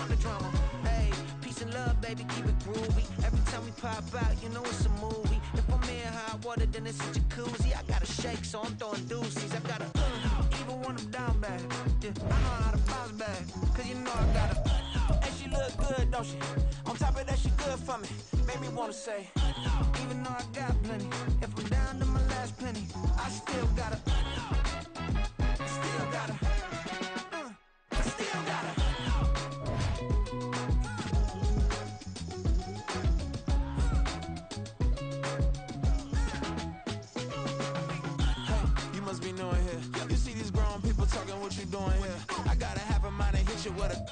want the drama. Hey, peace and love, baby, keep it groovy. Every time we pop out, you know it's a movie. If I'm in hot water, then it's a jacuzzi. I gotta shake, so I'm throwing deuces. I gotta even when I'm down bad. Yeah, I know how to bounce back, cause you know I gotta. And she look good, don't she? On top of that, she good for me. Make me wanna say, even though I got plenty, if I'm down to my last penny, I still gotta. Still gotta. Still gotta. Hey, you must be new in here. You see these grown people talking, what you doing here? I gotta have a mind and hit you with a.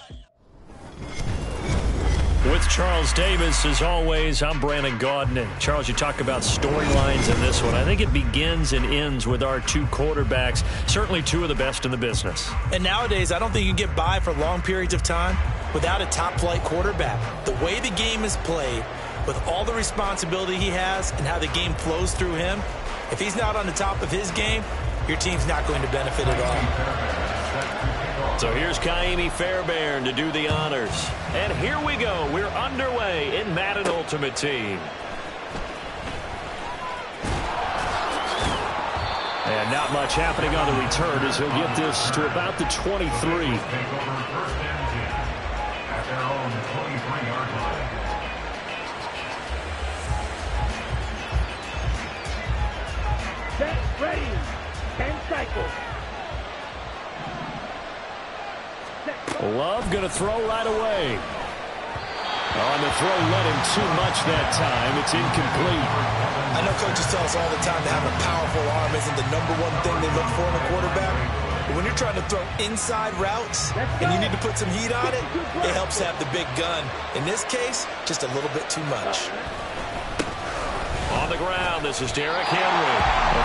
With Charles Davis, as always, I'm Brandon Gaudin. And Charles, you talk about storylines in this one. I think it begins and ends with our two quarterbacks, certainly two of the best in the business. And nowadays, I don't think you can get by for long periods of time without a top-flight quarterback. The way the game is played, with all the responsibility he has and how the game flows through him, if he's not on the top of his game, your team's not going to benefit at all. So here's Kaimi Fairbairn to do the honors. And here we go. We're underway in Madden Ultimate Team. And not much happening on the return as he'll get this to about the 23. Set, ready, 10 cycles. Love going to throw right away. On the throw, led him too much that time. It's incomplete. I know coaches tell us all the time that having a powerful arm isn't the number one thing they look for in a quarterback. But when you're trying to throw inside routes and you need to put some heat on it, it helps to have the big gun. In this case, just a little bit too much. On the ground, this is Derrick Henry.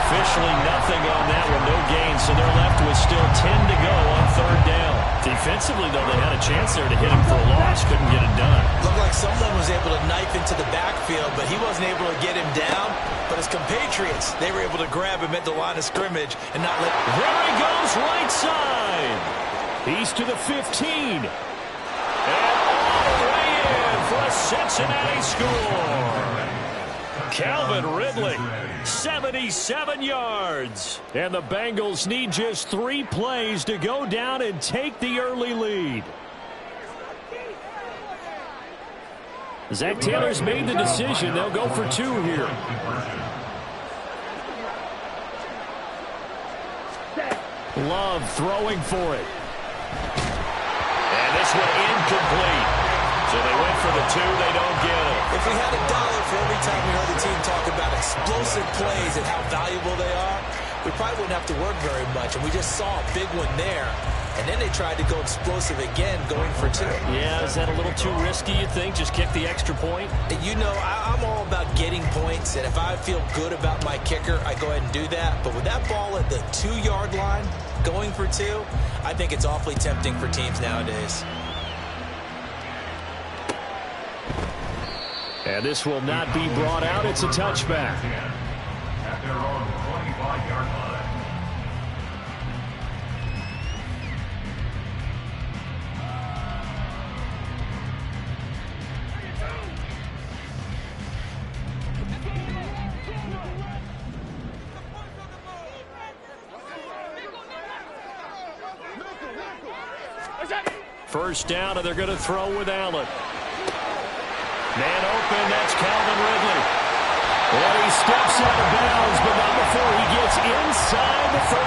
Officially nothing on that one, no gain, so they're left with still 10 to go on third down. Defensively, though, they had a chance there to hit him for a loss, couldn't get it done. Looked like someone was able to knife into the backfield, but he wasn't able to get him down. But his compatriots, they were able to grab him at the line of scrimmage and not let... There he goes, right side. He's to the 15. And all the way in for a Cincinnati score. Calvin Ridley, 77 yards. And the Bengals need just 3 plays to go down and take the early lead. Zach Taylor's made the decision. They'll go for 2 here. Love throwing for it. And this one incomplete. So they went for the 2, they don't get it. If we had $1 for every time we heard the team talk about explosive plays and how valuable they are, we probably wouldn't have to work very much. And we just saw a big one there. And then they tried to go explosive again, going for 2. Yeah, is that a little too risky, you think? Just kick the extra point? You know, I'm all about getting points. And if I feel good about my kicker, I go ahead and do that. But with that ball at the 2-yard line, going for 2, I think it's awfully tempting for teams nowadays. And this will not be brought out. It's a touchback. At their own 25-yard line. First down, and they're going to throw with Allen. Man open, that's Calvin Ridley. And he steps out of bounds, but not before he gets inside the 35.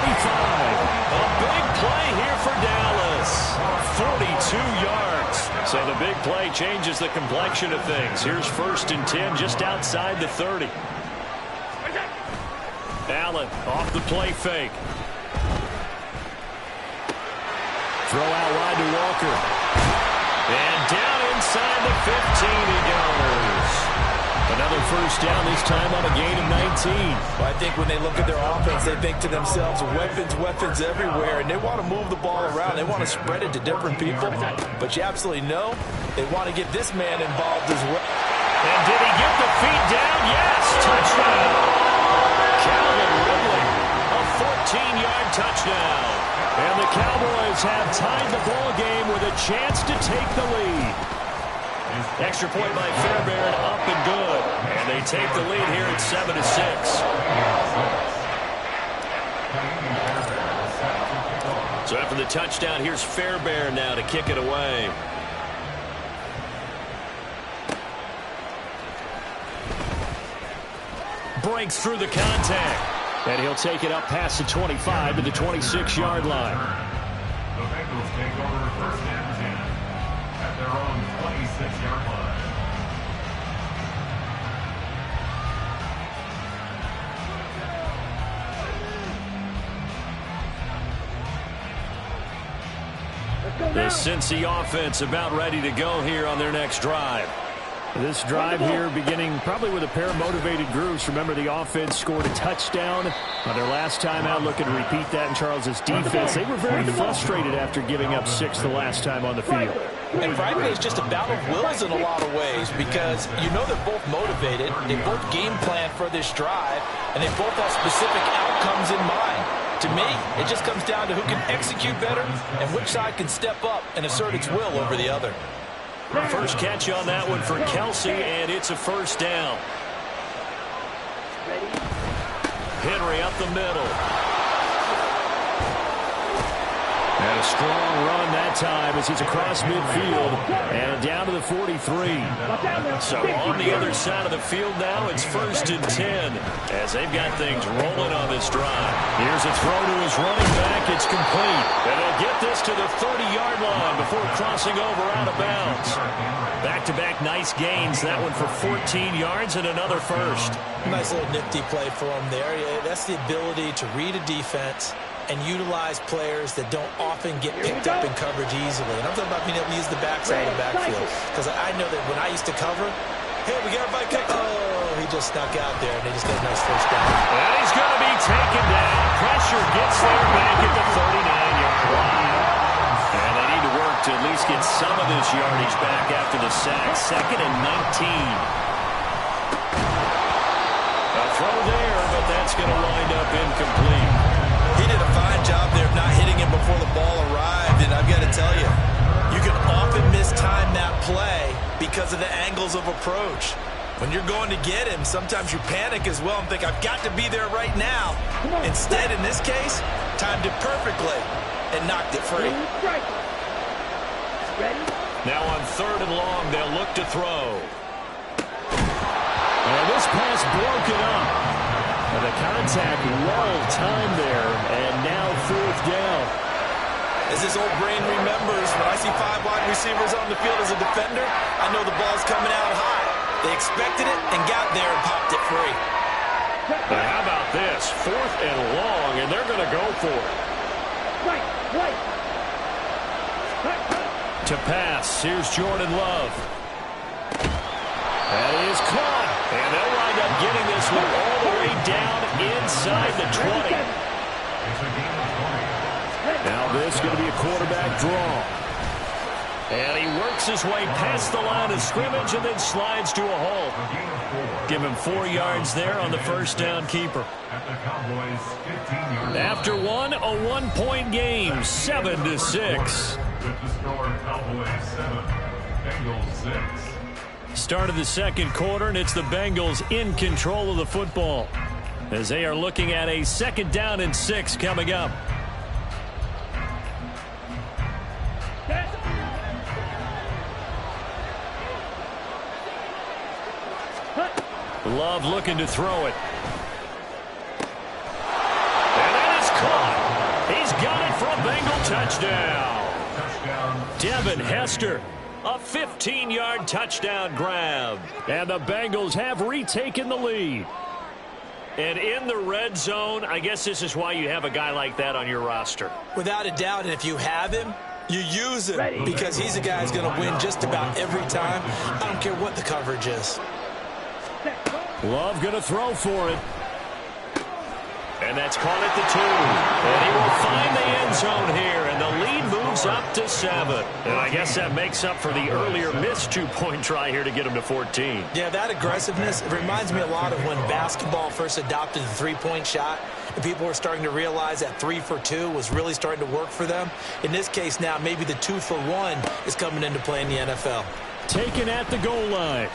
A big play here for Dallas. 42 yards. So the big play changes the complexion of things. Here's 1st and 10 just outside the 30. Allen off the play fake. Throw out wide to Walker. And down inside the 15 he goes. Another first down, this time on a gain of 19. Well, I think when they look at their offense, they think to themselves, weapons everywhere, and they want to move the ball around. They want to spread it to different people. But you absolutely know they want to get this man involved as well. And did he get the feet down? Yes, touchdown. Calvin Ridley, a 14-yard touchdown. And the Cowboys have tied the ball game with a chance to take the lead. Extra point by Fairbairn, up and good. And they take the lead here at 7-6. So after the touchdown, here's Fairbairn now to kick it away. Breaks through the contact. And he'll take it up past the 25 to the 26-yard line. The Bengals take over first and 10 at their own 26-yard line. The Cincy offense about ready to go here on their next drive. This drive here beginning probably with a pair of motivated groups. Remember, the offense scored a touchdown on their last time out. Looking to repeat that in Charles's defense. They were very frustrated after giving up 6 the last time on the field. And frankly, it's just a battle of wills in a lot of ways because you know they're both motivated. They both game plan for this drive, and they both have specific outcomes in mind. To me, it just comes down to who can execute better and which side can step up and assert its will over the other. First catch on that one for Kelsey, and it's a first down. Henry up the middle. And a strong run that time as he's across midfield and down to the 43. So on the other side of the field now, it's first and 10 as they've got things rolling on this drive. Here's a throw to his running back. It's complete. And they'll get this to the 30-yard line before crossing over out of bounds. Back-to-back nice gains. That one for 14 yards and another first. Nice little nifty play for him there. Yeah, that's the ability to read a defense and utilize players that don't often get picked up in coverage easily. And I'm talking about being able to use the backside of the backfield. Because I know that when I used to cover, hey, we got everybody covered. Oh, he just snuck out there, and they just got a nice first down. And he's going to be taken down. Pressure gets there back at the 39-yard line. And they need to work to at least get some of this yardage back after the sack. 2nd and 19. A throw there, but that's going to wind up incomplete. He did a fine job there of not hitting him before the ball arrived, and I've got to tell you, you can often mistime that play because of the angles of approach. When you're going to get him, sometimes you panic as well and think, I've got to be there right now. Instead, in this case, timed it perfectly and knocked it free. Now on 3rd and long, they'll look to throw. And this pass broken up. And the contact well timed there, and now 4th down. As his old brain remembers, when I see 5 wide receivers on the field as a defender, I know the ball's coming out high. They expected it and got there and popped it free. But how about this? 4th and long, and they're going to go for it. To pass, here's Jordan Love. That is caught. And they'll wind up getting this one all the way down inside the 20. Now this is going to be a quarterback draw. And he works his way past the line of scrimmage and then slides to a halt. Give him 4 yards there on the first down keeper. After one, a 1-point game, 7-6. With the score, Cowboys 7, Bengals 6. Start of the second quarter, and it's the Bengals in control of the football as they are looking at a 2nd down and 6 coming up. Love looking to throw it. And that is caught. He's got it for a Bengal touchdown. Devin Hester. A 15-yard touchdown grab. And the Bengals have retaken the lead. And in the red zone, I guess this is why you have a guy like that on your roster. Without a doubt, and if you have him, you use him because he's a guy who's going to win just about every time. I don't care what the coverage is. Love going to throw for it. And that's caught at the 2. And he will find the end zone here, and the lead moves up to 7. And I guess that makes up for the earlier missed 2-point try here to get him to 14. Yeah, that aggressiveness, it reminds me a lot of when basketball first adopted the 3-point shot. and people were starting to realize that 3 for 2 was really starting to work for them. In this case now, maybe the 2 for 1 is coming into play in the NFL. Taken at the goal line.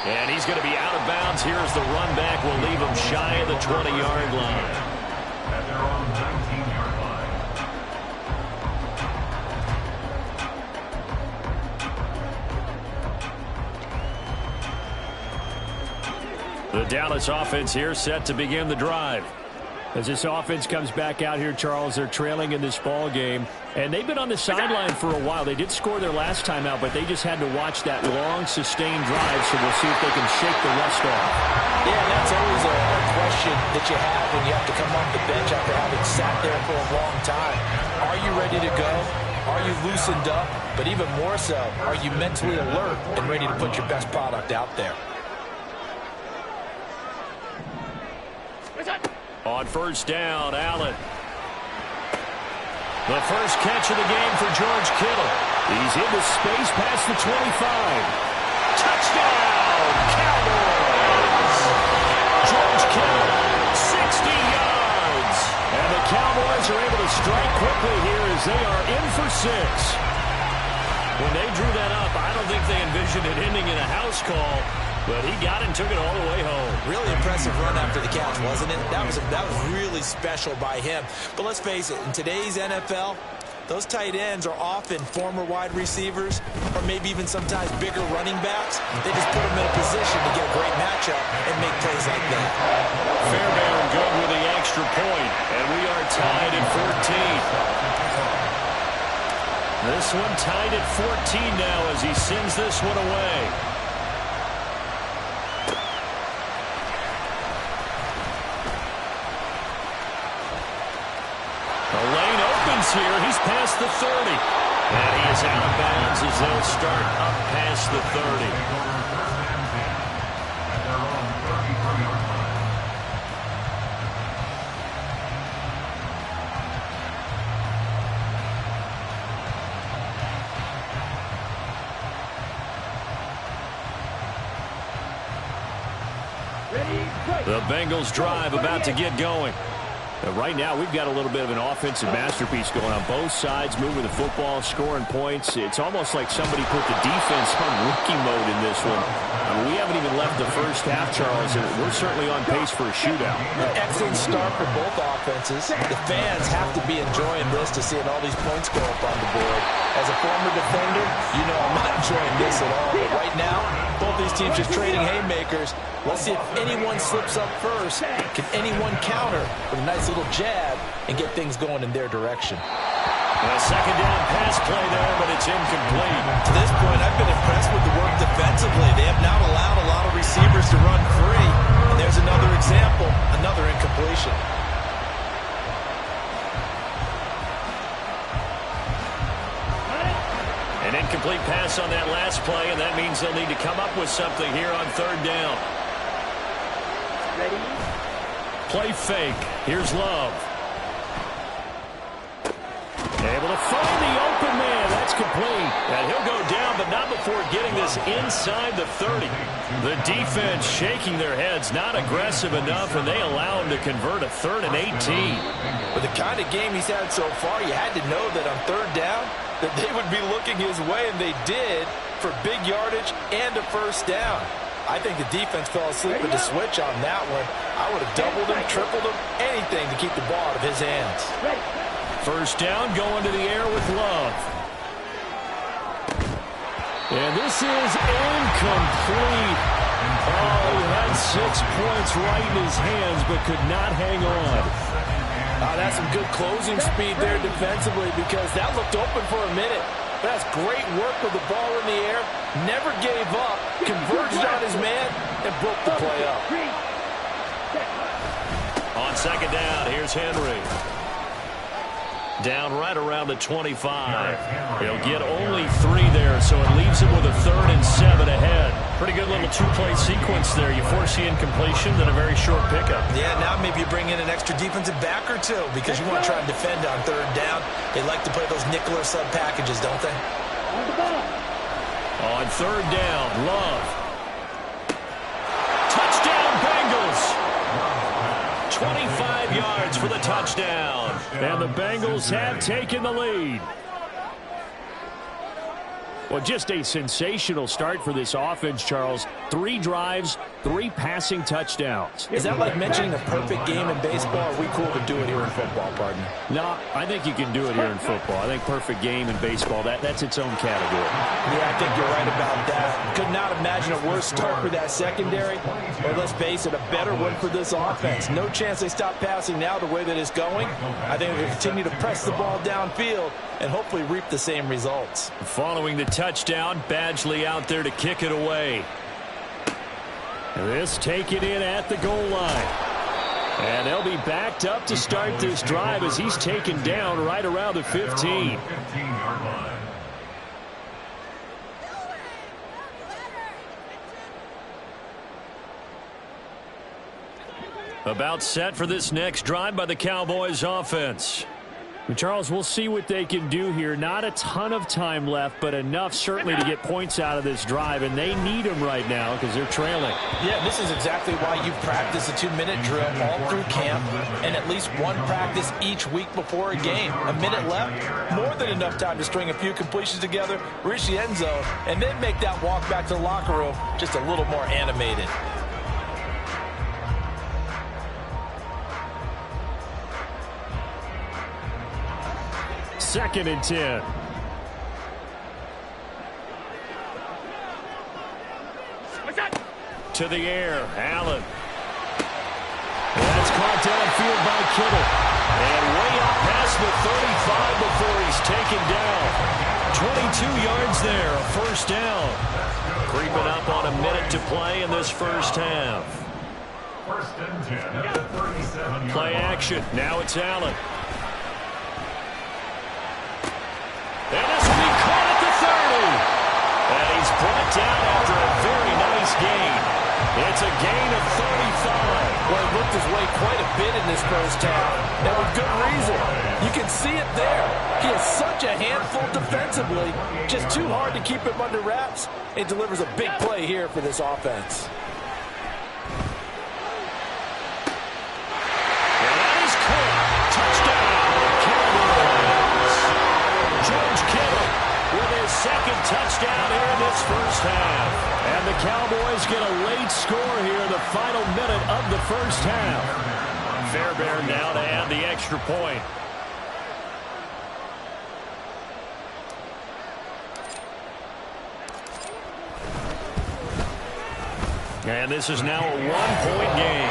And he's going to be out of bounds. Here's the run back. Will leave him shy of the 20-yard line. At their own 19-yard line. The Dallas offense here set to begin the drive. As this offense comes back out here, Charles, they're trailing in this ball game. And they've been on the sideline for a while. They did score their last time out, but they just had to watch that long, sustained drive, so we'll see if they can shake the rust off. Yeah, that's always a question that you have when you have to come off the bench after having sat there for a long time. Are you ready to go? Are you loosened up? But even more so, are you mentally alert and ready to put your best product out there? On first down, Allen. The first catch of the game for George Kittle. He's into space past the 25. Touchdown, Cowboys! George Kittle, 60 yards. And the Cowboys are able to strike quickly here as they are in for 6. When they drew that up, I don't think they envisioned it ending in a house call. But he got it and took it all the way home. Really impressive run after the catch, wasn't it? That was really special by him. But let's face it, in today's NFL, those tight ends are often former wide receivers or maybe even sometimes bigger running backs. They just put them in a position to get a great matchup and make plays like that. Fairbairn good with the extra point, and we are tied at 14. This one tied at 14 now as he sends this one away. Here, he's past the 30. And he is out of bounds as they'll start up past the 30. The Bengals drive about to get going. Right now, we've got a little bit of an offensive masterpiece going on both sides, moving the football, scoring points. It's almost like somebody put the defense on rookie mode in this one. I mean, we haven't even left the first half, Charles, and we're certainly on pace for a shootout. An excellent start for both offenses. The fans have to be enjoying this to seeing all these points go up on the board. As a former defender, you know I'm not enjoying this at all. But right now, both these teams just trading haymakers. Let's see if anyone slips up first. Can anyone counter with a nice little jab and get things going in their direction? A second down pass play there, but it's incomplete. To this point, I've been impressed with the work defensively. They have not allowed a lot of receivers to run free. And there's another example, another incompletion. An incomplete pass on that last play, and that means they'll need to come up with something here on third down. Ready? Play fake. Here's Love. Able to find the open man. That's complete. And he'll go down, but not before getting this inside the 30. The defense shaking their heads, not aggressive enough, and they allow him to convert a 3rd and 18. With the kind of game he's had so far, you had to know that on third down, that they would be looking his way, and they did, for big yardage and a first down. I think the defense fell asleep with the switch on that one. I would have doubled him, tripled him, anything to keep the ball out of his hands. First down, going to the air with Love. And this is incomplete. Oh, he had 6 points right in his hands, but could not hang on. That's some good closing speed there defensively, because that looked open for a minute. That's great work with the ball in the air. Never gave up, converged on his man, and broke the play up. On second down, here's Henry. Down right around the 25. He'll get only 3 there, so it leaves him with a 3rd and 7 ahead. Pretty good little 2-play sequence there. You force the incompletion, then a very short pickup. Yeah, now maybe you bring in an extra defensive back or two because you want to try and defend on third down. They like to play those nickel or sub packages, don't they? On third down, Love. Touchdown, Bengals. 25 yards for the touchdown. And the Bengals have taken the lead. Well, just a sensational start for this offense, Charles. 3 drives, 3 passing touchdowns. Is that like mentioning a perfect game in baseball? Or are we cool to do it here in football, partner? No, I think you can do it here in football. I think perfect game in baseball, that's its own category. Yeah, I think you're right about that. Could not imagine a worse start for that secondary. Or let's face it, a better one for this offense. No chance they stop passing now the way that it's going. I think they'll continue to press the ball downfield and hopefully reap the same results. Following the touchdown, Badgley out there to kick it away. This taken in at the goal line. And they'll be backed up to start this drive as he's taken down right around the 15. About set for this next drive by the Cowboys offense. Charles, we'll see what they can do here. Not a ton of time left, but enough certainly to get points out of this drive, and they need them right now because they're trailing. Yeah, this is exactly why you practice a 2-minute drill all through camp and at least one practice each week before a game. A minute left, more than enough time to string a few completions together, reach the end zone, and then make that walk back to the locker room just a little more animated. Second and 10. To the air, Allen. That's caught downfield by Kittle. And way out past the 35 before he's taken down. 22 yards there, a first down. Creeping up on a minute to play in this first half. First and 10 at the 37-yard line. Play action. Now it's Allen. And this will be caught at the 30. And he's brought down after a very nice gain. It's a gain of 35. Well, he looked his way quite a bit in this first half, and with good reason. You can see it there. He is such a handful defensively, just too hard to keep him under wraps. It delivers a big play here for this offense. And that is caught. Touchdown, Cowboys. George Kittle with his second touchdown here in this first half. And the Cowboys get a late score here in the final minute of the first half. Fairbairn now to add the extra point. And this is now a one-point game.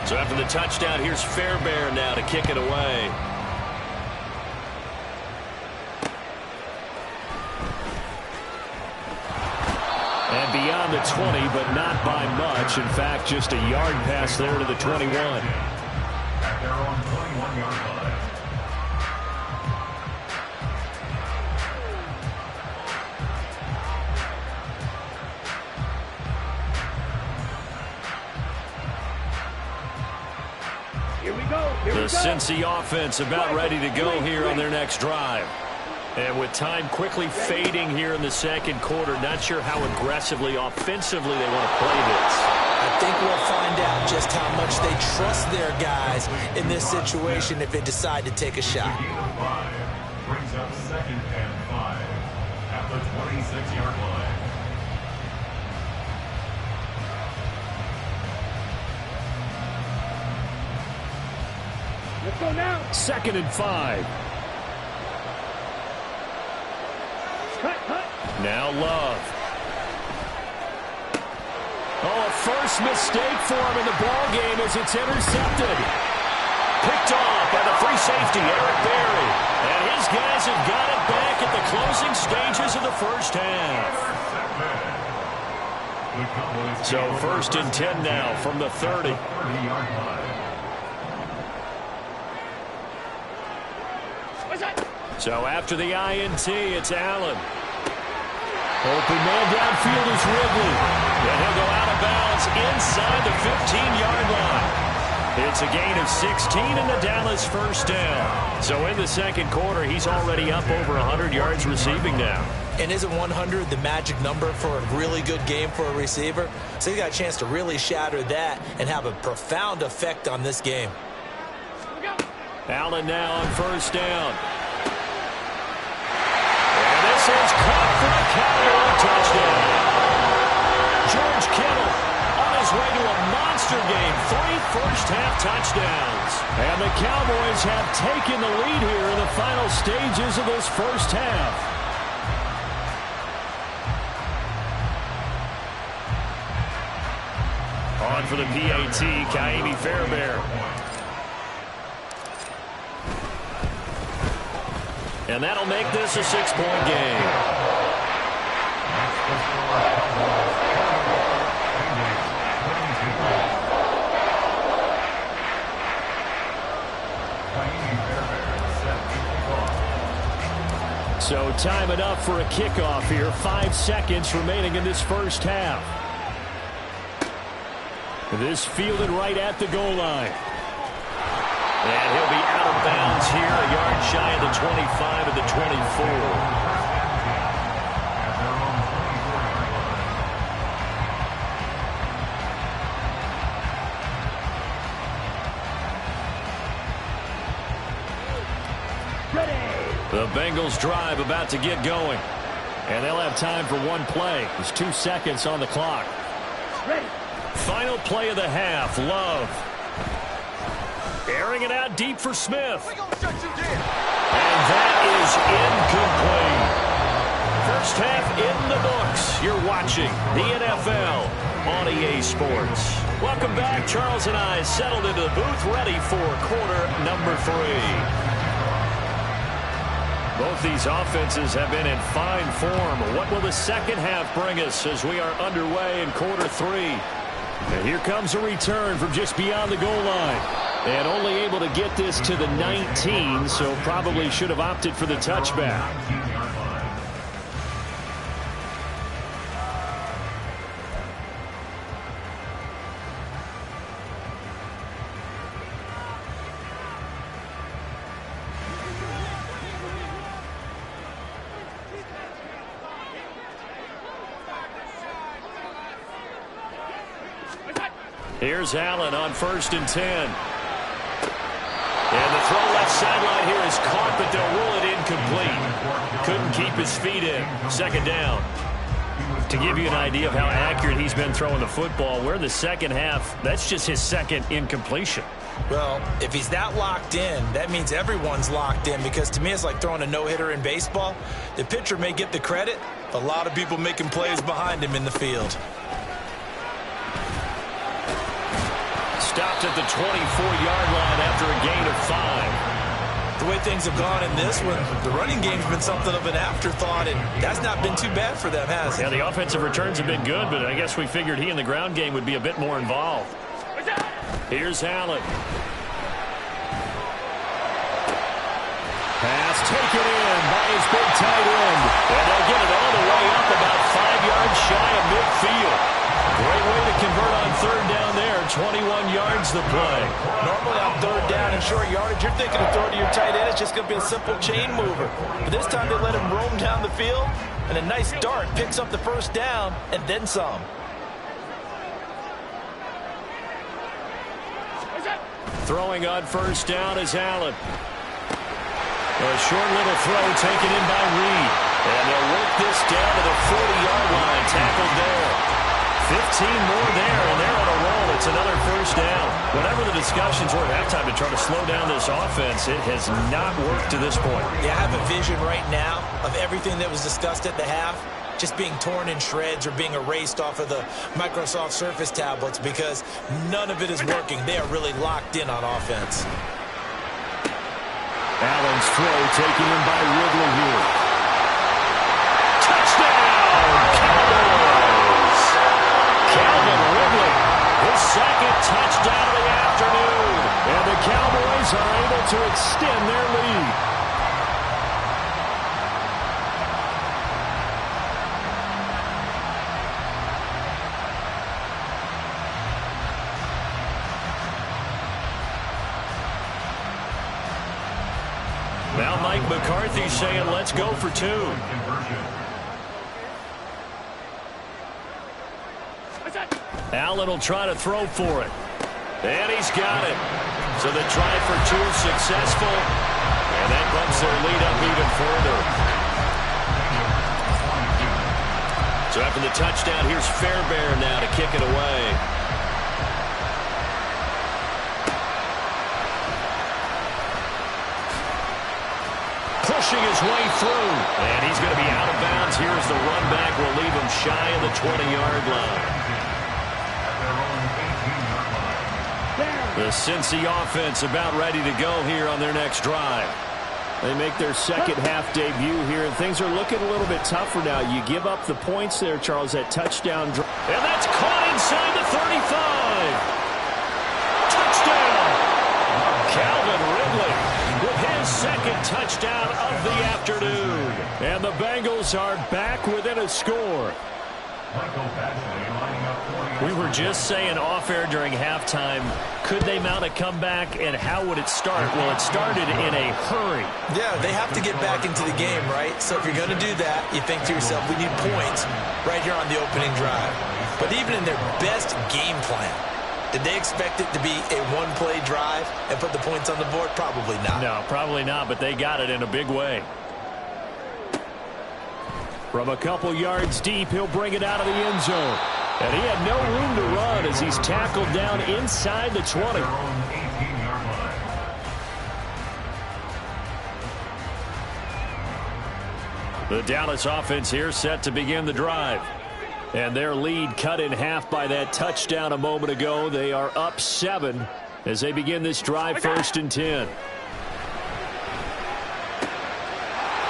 So after the touchdown, here's Fairbairn now to kick it away. And beyond the 20, but not by much. In fact, just a yard pass there to the 21. At their own 21-yard line. The Cincy offense about ready to go here on their next drive. And with time quickly fading here in the second quarter, not sure how aggressively, offensively they want to play this. I think we'll find out just how much they trust their guys in this situation if they decide to take a shot. Brings up second and 5 at the 26-yard line. Let's go now. Second and 5. Cut. Now Love. Oh, a first mistake for him in the ball game as it's intercepted. Picked off by the free safety, Eric Berry. And his guys have got it back at the closing stages of the first half. So first and 10 now from the 30. So after the INT, it's Allen. Open man downfield is Ridley. And he'll go out of bounds inside the 15-yard line. It's a gain of 16 and the Dallas first down. So in the second quarter, he's already up over 100 yards receiving now. And isn't 100 the magic number for a really good game for a receiver? So he got a chance to really shatter that and have a profound effect on this game. Allen now on first down. And this is caught for a Cowboy touchdown. George Kittle on his way to a monster game. 3 first-half touchdowns. And the Cowboys have taken the lead here in the final stages of this first half. On for the PAT, Kaimi Fairbairn. And that'll make this a 6-point game. So time enough for a kickoff here. 5 seconds remaining in this first half. This fielded right at the goal line. And he'll be out of bounds here, a yard shy of the 25 of the 24. The Bengals drive about to get going. And they'll have time for one play. There's 2 seconds on the clock. Ready. Final play of the half, Love. Airing it out deep for Smith. And that is incomplete. First half in the books. You're watching the NFL on EA Sports. Welcome back. Charles and I settled into the booth, ready for quarter number 3. Both these offenses have been in fine form. What will the second half bring us as we are underway in quarter 3? And here comes a return from just beyond the goal line. And only able to get this to the 19, so probably should have opted for the touchback. Here's Allen on 1st and 10. And the throw left sideline here is caught, but they'll rule it incomplete. Couldn't keep his feet in. Second down. To give you an idea of how accurate he's been throwing the football, we're in the second half. That's just his second incompletion. Well, if he's that locked in, that means everyone's locked in, because to me it's like throwing a no-hitter in baseball. The pitcher may get the credit, a lot of people making plays behind him in the field. Stopped at the 24-yard line after a gain of 5. The way things have gone in this one, the running game's been something of an afterthought, and that's not been too bad for them, has it? Yeah, the offensive returns have been good, but I guess we figured he in the ground game would be a bit more involved. Here's Allen. Pass taken in by his big tight end. And they'll get it all the way up about 5 yards shy of midfield. Great way to convert on third down there. 21 yards the play. Normally on third down and short yardage, you're thinking of throwing to your tight end. It's just going to be a simple chain mover. But this time they let him roam down the field, and a nice dart picks up the first down and then some. Throwing on first down is Allen. A short little throw taken in by Reed. And they'll work this down to the 40-yard line. Tackled there. 15 more there, and they're on a roll. It's another first down. Whatever the discussions were at halftime to try to slow down this offense, it has not worked to this point. Yeah, I have a vision right now of everything that was discussed at the half just being torn in shreds or being erased off of the Microsoft Surface tablets, because none of it is working. They are really locked in on offense. Allen's throw taken in by Ridley here. Touchdown, Cowboys! Calvin Ridley, his second touchdown of the afternoon. And the Cowboys are able to extend their lead. Now Mike McCarthy saying, let's go for 2. Allen will try to throw for it. And he's got it. So the try for 2 successful. And that bumps their lead up even further. So after the touchdown, here's Fairbairn now to kick it away. Pushing his way through. And he's going to be out of bounds. Here's the run back. Will leave him shy of the 20-yard line. The Cincy offense about ready to go here on their next drive. They make their second half debut here, and things are looking a little bit tougher now. You give up the points there, Charles, that touchdown drive. And that's caught inside the 35. Touchdown! Calvin Ridley with his second touchdown of the afternoon. And the Bengals are back within a score. We were just saying off-air during halftime, could they mount a comeback, and how would it start? Well, it started in a hurry. Yeah, they have to get back into the game, right? So if you're going to do that, you think to yourself, we need points right here on the opening drive. But even in their best game plan, did they expect it to be a one-play drive and put the points on the board? Probably not. No, probably not, but they got it in a big way. From a couple yards deep, he'll bring it out of the end zone. And he had no room to run as he's tackled down inside the 20. The Dallas offense here set to begin the drive. And their lead cut in half by that touchdown a moment ago. They are up 7 as they begin this drive, 1st and 10.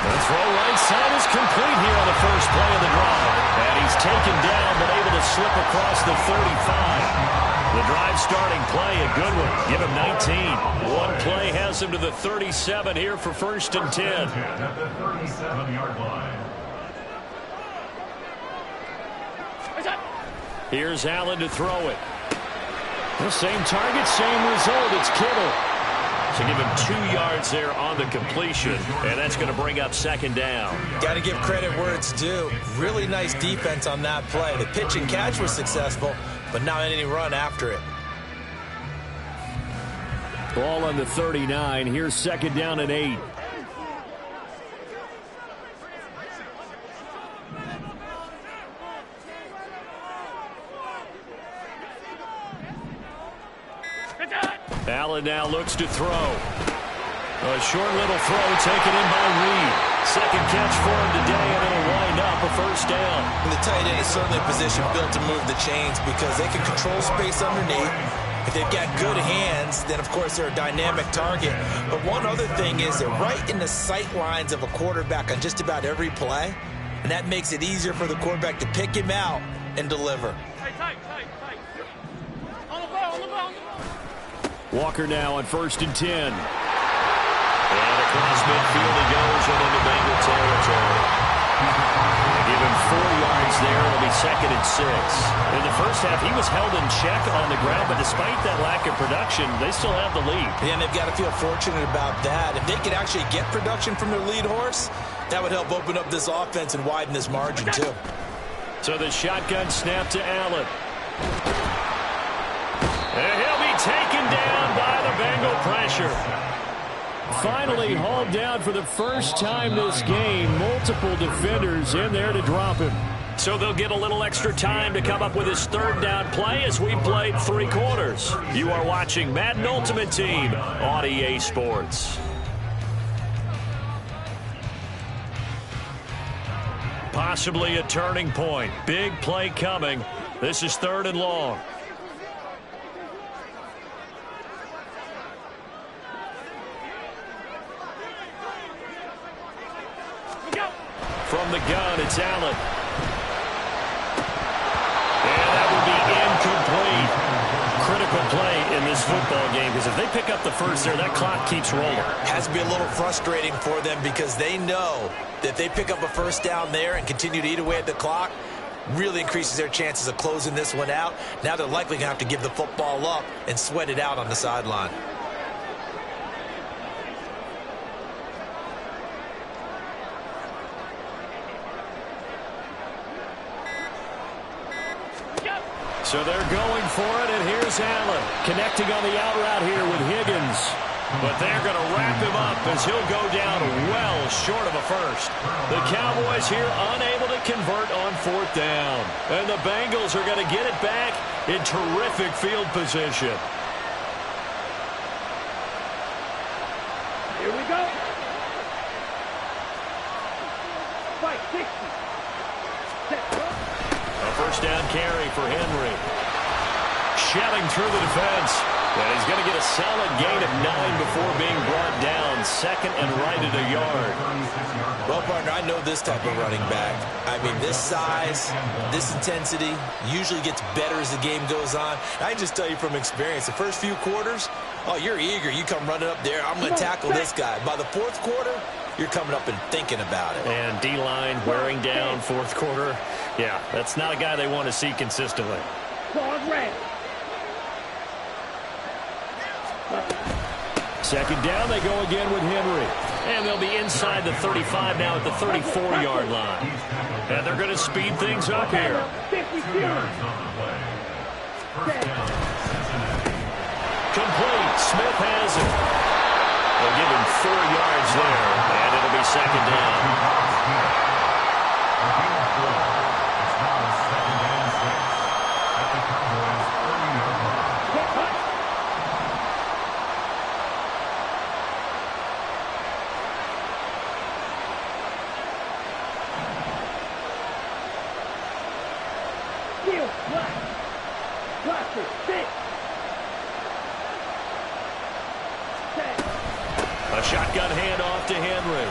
The throw right side is complete here on the first play of the drive. And he's taken down but able to slip across the 35. The drive starting play, a good one. Give him 19. One play has him to the 37 here for 1st and 10. At the 37-yard line. Here's Allen to throw it. The same target, same result. It's Kittle. So give him 2 yards there on the completion, and that's going to bring up 2nd down. Got to give credit where it's due. Really nice defense on that play. The pitch and catch was successful, but not any run after it. Ball on the 39. Here's 2nd down and 8. Allen now looks to throw. A short little throw taken in by Reed. Second catch for him today, and it'll wind up a 1st down. And the tight end is certainly a position built to move the chains because they can control space underneath. If they've got good hands, then of course they're a dynamic target. But one other thing is they're right in the sight lines of a quarterback on just about every play. And that makes it easier for the quarterback to pick him out and deliver. Tight. On the ball. Walker now on 1st and 10. And across midfield he goes and into Bengal territory. They give him 4 yards there. It'll be 2nd and 6. In the first half, he was held in check on the ground, but despite that lack of production, they still have the lead. Yeah, and they've got to feel fortunate about that. If they could actually get production from their lead horse, that would help open up this offense and widen this margin too. So the shotgun snap to Allen. And he'll be taken down by the Bengal pressure. Finally hauled down for the first time this game. Multiple defenders in there to drop him. So they'll get a little extra time to come up with his 3rd down play as we played 3 quarters. You are watching Madden Ultimate Team on EA Sports. Possibly a turning point. Big play coming. This is 3rd and long. From the gun, it's Allen. And that will be incomplete. Critical play in this football game because if they pick up the first there, that clock keeps rolling. Has to be a little frustrating for them because they know that if they pick up a 1st down there and continue to eat away at the clock, really increases their chances of closing this one out. Now they're likely going to have to give the football up and sweat it out on the sideline. So they're going for it, and here's Allen. Connecting on the out route here with Higgins. But they're going to wrap him up as he'll go down well short of a first. The Cowboys here unable to convert on 4th down. And the Bengals are going to get it back in terrific field position. Here we go. Fight 60. A first down carry for Henry. Shelling through the defense. And he's going to get a solid gain of 9 before being brought down. 2nd and right at a yard. Well, partner, I know this type of running back. I mean, this size, this intensity usually gets better as the game goes on. I just tell you from experience, the first few quarters, oh, you're eager. You come running up there. I'm going to tackle this guy. By the 4th quarter, you're coming up and thinking about it. And D-line wearing down 4th quarter. Yeah, that's not a guy they want to see consistently. Red. 2nd down, they go again with Henry. And they'll be inside the 35 now at the 34-yard line. And they're going to speed things up here. Complete. Smith has it. They'll give him 4 yards there, and it'll be 2nd down. A shotgun handoff to Henry.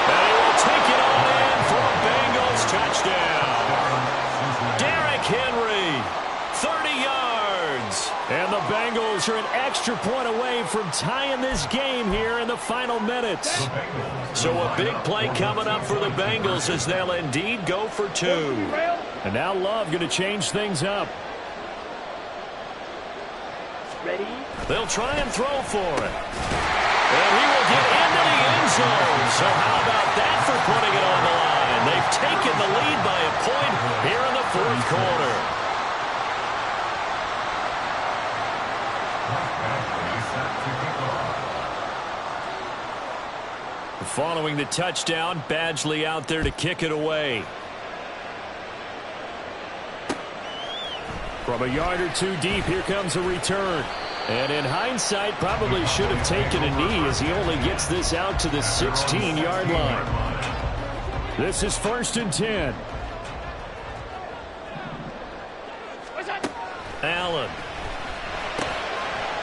And he will take it on in for a Bengals touchdown. Derrick Henry, 30 yards. And the Bengals are an extra point away from tying this game here in the final minutes. So a big play coming up for the Bengals as they'll indeed go for 2. And now Love going to change things up. Ready? They'll try and throw for it. And he will get into the end zone. So how about that for putting it on the line? They've taken the lead by a point here in the 4th quarter. Following the touchdown, Badgley out there to kick it away. From a yard or 2 deep, here comes a return. And in hindsight, probably should have taken a knee as he only gets this out to the 16-yard line. This is 1st and 10. Allen.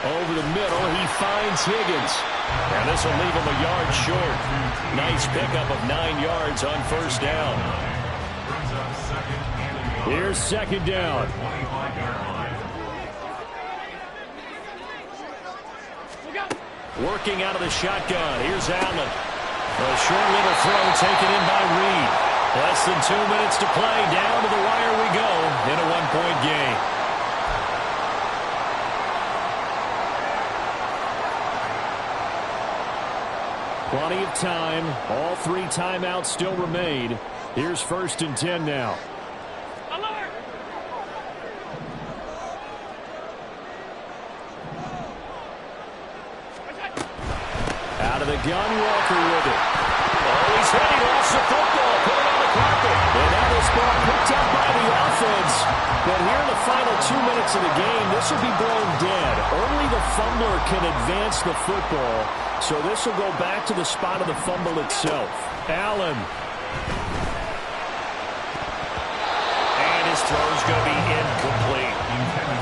Over the middle, he finds Higgins. And this will leave him a yard short. Nice pickup of 9 yards on 1st down. Here's 2nd down. Working out of the shotgun. Here's Allen. A short little throw taken in by Reed. Less than 2 minutes to play. Down to the wire we go in a 1-point game. Plenty of time. All 3 timeouts still remain. Here's 1st and 10 now. Out of the gun, Walker with it. Oh, he's ready. Lost the football. Put it on the carpet. And now this ball picked up by the offense. But here in the final 2 minutes of the game, this will be blown dead. Only the fumbler can advance the football. So this will go back to the spot of the fumble itself. Allen. And his throw's going to be incomplete.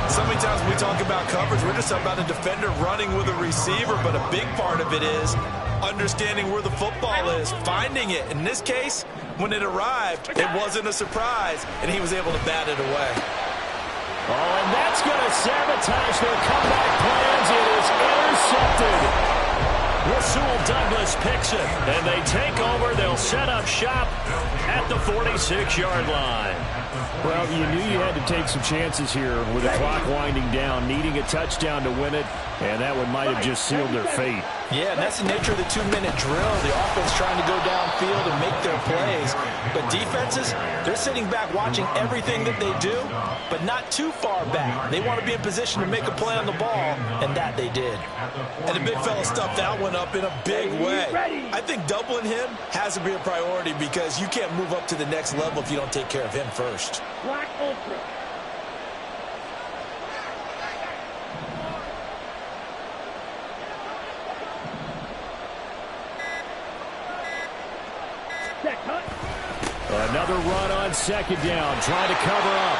So many times when we talk about coverage, we're just talking about a defender running with a receiver, but a big part of it is understanding where the football is, finding it. In this case, when it arrived, it wasn't a surprise, and he was able to bat it away. Oh, and that's going to sabotage their comeback plans. It is intercepted. Rasul Douglas picks it, and they take over. They'll set up shop at the 46-yard line. Well, you knew you had to take some chances here with the clock winding down, needing a touchdown to win it, and that one might have just sealed their fate. Yeah, and that's the nature of the 2-minute drill. The offense trying to go downfield and make their plays. But defenses, they're sitting back watching everything that they do, but not too far back. They want to be in position to make a play on the ball, and that they did. And the big fella stuffed that one up in a big way. I think doubling him has to be a priority because you can't move up to the next level if you don't take care of him first. Black Ultra. Another run on second down, trying to cover up.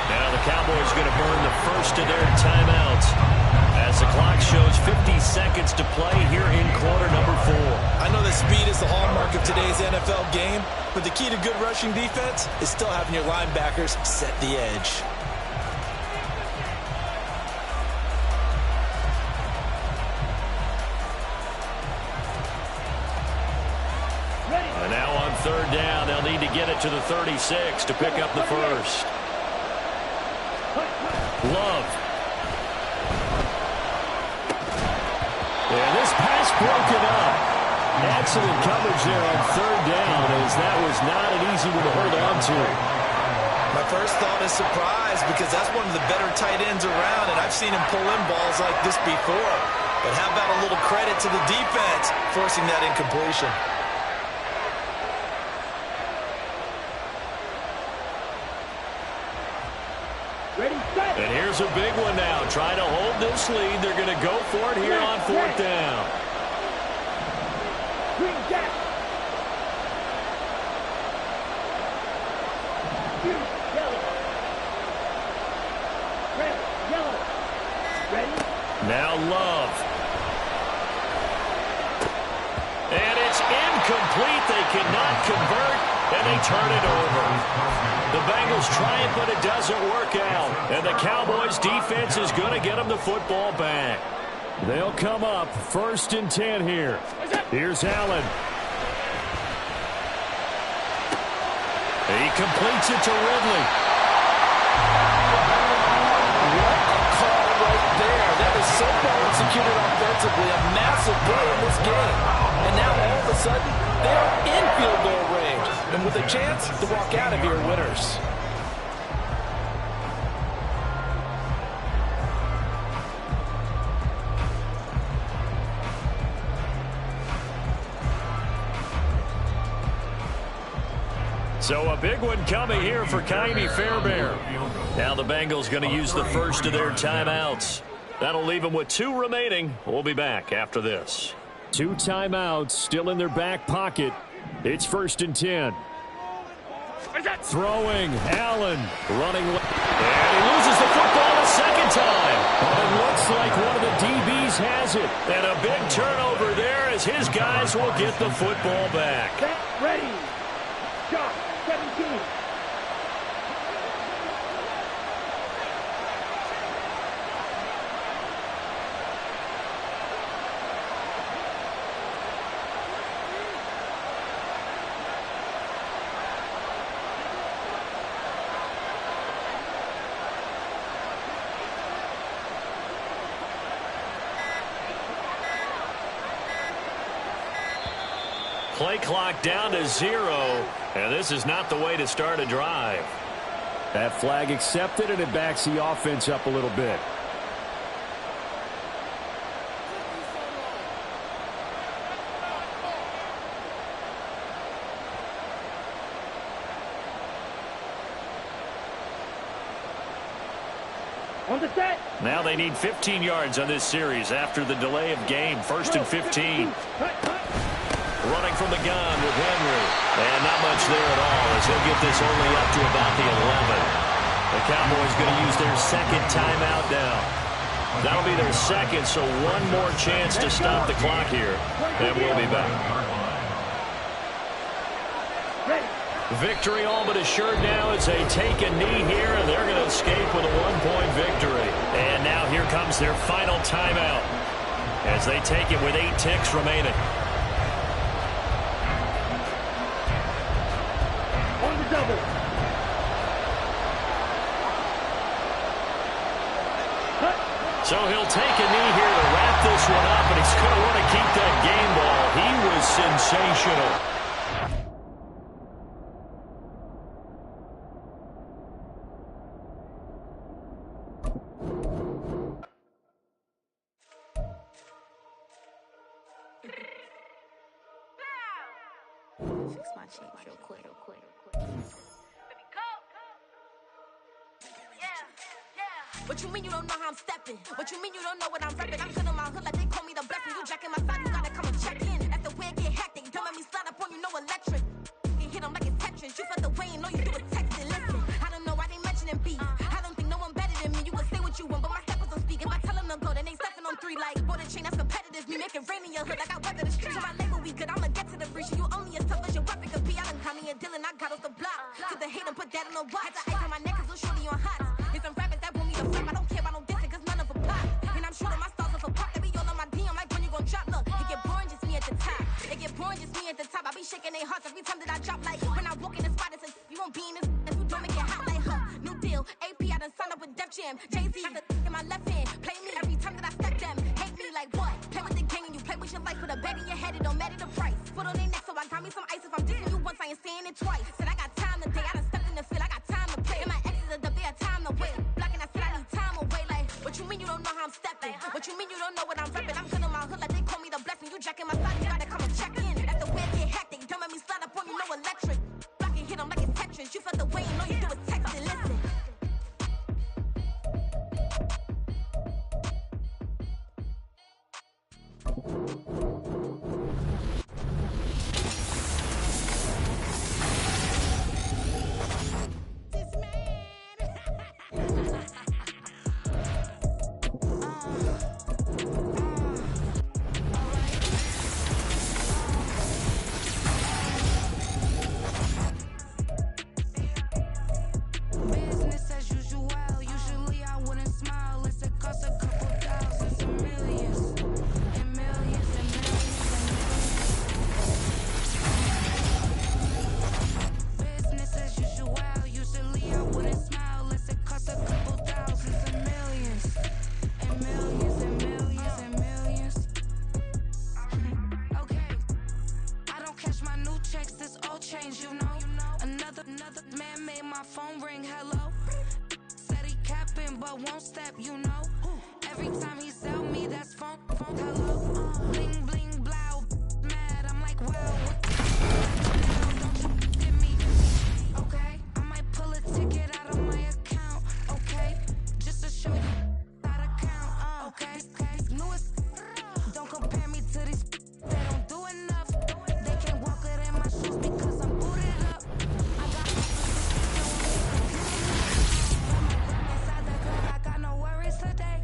Now the Cowboys going to burn the first of their timeouts as the clock shows 50 seconds to play here in quarter number 4. I know that speed is the hallmark of today's NFL game, but the key to good rushing defense is still having your linebackers set the edge. And now on third down, they'll need to get it to the 36 to pick up the first. Love. And this pass broken up. Excellent coverage there on third down, as that was not an easy one to hold on to. My first thought is surprise because that's one of the better tight ends around, and I've seen him pull in balls like this before. But how about a little credit to the defense forcing that incompletion? And here's a big one now. Trying to hold this lead. They're going to go for it here on fourth down. Green Jack. Yellow. Red. Yellow. Ready? Now Love. And it's incomplete. They cannot convert, and they turn it over. The Bengals try it, but it doesn't work out. And the Cowboys defense is going to get them the football back. They'll come up 1st and 10 here. Here's Allen. He completes it to Ridley. What a call right there. That was so well executed offensively. A massive play in this game. And now all of a sudden, they are in field goal range. And with a chance to walk out of here winners. So a big one coming here for Kymie Fairbairn. Now the Bengals going to use the first of their timeouts. That'll leave them with 2 remaining. We'll be back after this. 2 timeouts still in their back pocket. It's 1st and 10. Throwing, Allen running. And he loses the football a second time. But it looks like one of the DBs has it. And a big turnover there as his guys will get the football back. Set, ready. Shot, 17. Play clock down to 0, and this is not the way to start a drive. That flag accepted, and it backs the offense up a little bit. On the set. Now they need 15 yards on this series after the delay of game. 1st and 15. Running from the gun with Henry. And not much there at all as he'll get this only up to about the 11. The Cowboys going to use their second timeout now. That'll be their second, so one more chance to stop the clock here. And we'll be back. Victory all but assured now as they take a knee here, and they're going to escape with a 1-point victory. And now here comes their final timeout. as they take it with 8 ticks remaining. On the double. Cut. So he'll take a knee here to wrap this one up, and he's going to want to keep that game ball. He was sensational. Fix my cheek real quick. What you mean you don't know how I'm stepping? What you mean you don't know what I'm repping? I'm good on my hood like they call me the blessing. You jacking my side, you gotta come and check in. That's the way it get hectic. Don't let me slide up on you, no electric. You hit them like it's Tetris. You felt the way and know you do it texting. Listen, I don't know why they mentioning beef. I don't think no one better than me. You can say what you want, but my steppers don't speak. If I tell them to go, then they stepping on 3 like border chain. That's competitive. Me make it rain in your hood like I weather the street. So my label we good. I'ma get to the breach. You only as tough as your weapon could be. I done Connie and Dylan. I got off the block. To the hate and put that in the watch. Had the ice on my neck 'cause little shorty on hot. It's some rappers that want me to flip. I don't care about no dissing 'cause none of them pop. And I'm shooting my stars off a pop. They be all on my DM like when you gon' drop. Look, it get boring just me at the top. It get boring just me at the top. I be shaking their hearts every time that I drop. Like when I walk in the spot, it's a you won't be in this. If you don't make it hot like new deal. AP I done signed up with Def Jam. Jay-Z got the in my left hand. Play me every time that I step them. Hate me like what? Play with the gang and you play with your life. Put a bag in your head, it don't matter the price. Put on their neck, so I got me some ice. If I'm dissing you once, I ain't saying it twice. Said I got time today. I done stepped in the field. I got time to play. And my exes are up there, time to wait. Blocking, I said I need time away. Like, what you mean you don't know how I'm stepping? What you mean you don't know what I'm repping? I'm good on my hood like they call me the blessing. You jacking my side, you gotta come and check in. That's the way it get hectic. Don't let me slide up on you, no electric. Blocking, hit them like it's Tetris. You felt the way and know you do it texting. Listen. Business as usual. Usually I wouldn't smile unless it costs a couple thousands and millions and millions and millions and millions. Business as usual. Usually I wouldn't smile unless it costs a couple thousands and millions and millions and millions and millions. Okay, I don't cash my new checks. This old change, you know. Another man made my phone ring. Hello. Said he capping but won't step, you know. Every time he sell me, that's phone. Hello. Bling bling blow. Mad. I'm like, well, what now? Don't you get me? Okay. I might pull a ticket out of my account. Okay. Just to show you how to count. Okay. Newest. Don't compare me to these. They don't do enough. They can't walk it in my shoes because I'm booted up. I got inside the club, I got no worries today.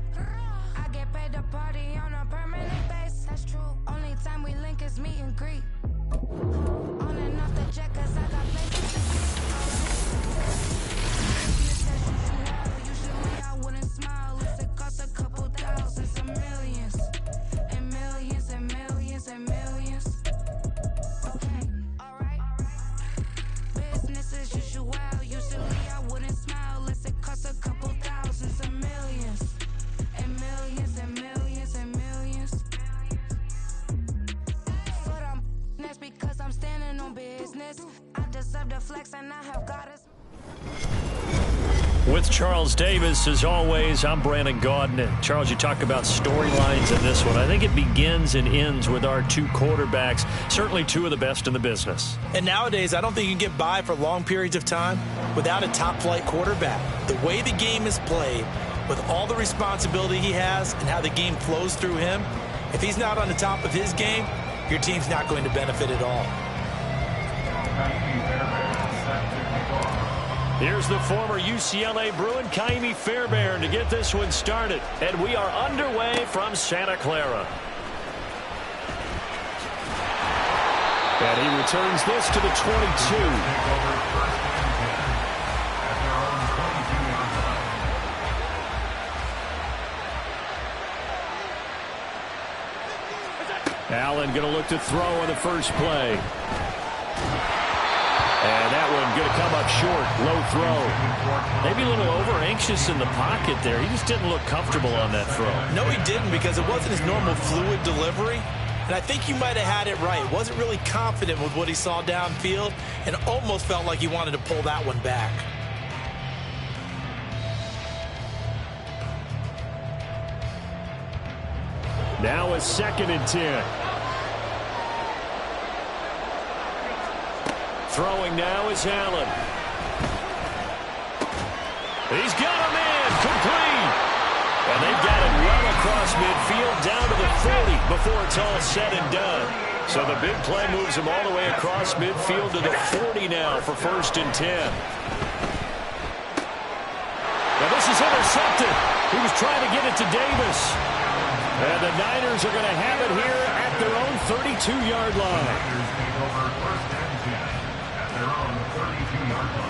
I get paid to party on a permanent base. That's true. Only time we link is meet and greet. On and off the jet, 'cause I got places to be. Usually I wouldn't smile unless it costs a couple thousands and millions and millions and millions and millions. Okay, alright. Business as usual. Usually I wouldn't smile unless it costs a couple thousands and millions and millions and millions and millions. Foot on that's because I'm standing on business. I deserve the flex and I have got it. With Charles Davis, as always, I'm Brandon Gaudin. And Charles, you talk about storylines in this one. I think it begins and ends with our 2 quarterbacks, certainly 2 of the best in the business. And nowadays, I don't think you can get by for long periods of time without a top-flight quarterback. The way the game is played, with all the responsibility he has and how the game flows through him, if he's not on the top of his game, your team's not going to benefit at all. Here's the former UCLA Bruin, Kaimi Fairbairn, to get this one started. And we are underway from Santa Clara. And he returns this to the 22. Allen going to look to throw on the first play. And that one going to come up short. Low throw. Maybe a little over-anxious in the pocket there. He just didn't look comfortable on that throw. No, he didn't, because it wasn't his normal fluid delivery. And I think you might have had it right. Wasn't really confident with what he saw downfield and almost felt like he wanted to pull that one back. Now a 2nd and 10. Throwing now is Allen. He's got a man complete. And they've got it well across midfield down to the 40 before it's all said and done. So the big play moves him all the way across midfield to the 40 now for 1st and 10. Now this is intercepted. He was trying to get it to Davis. And the Niners are going to have it here at their own 32-yard line. Niners take over 1st and 10 at their own 32-yard line.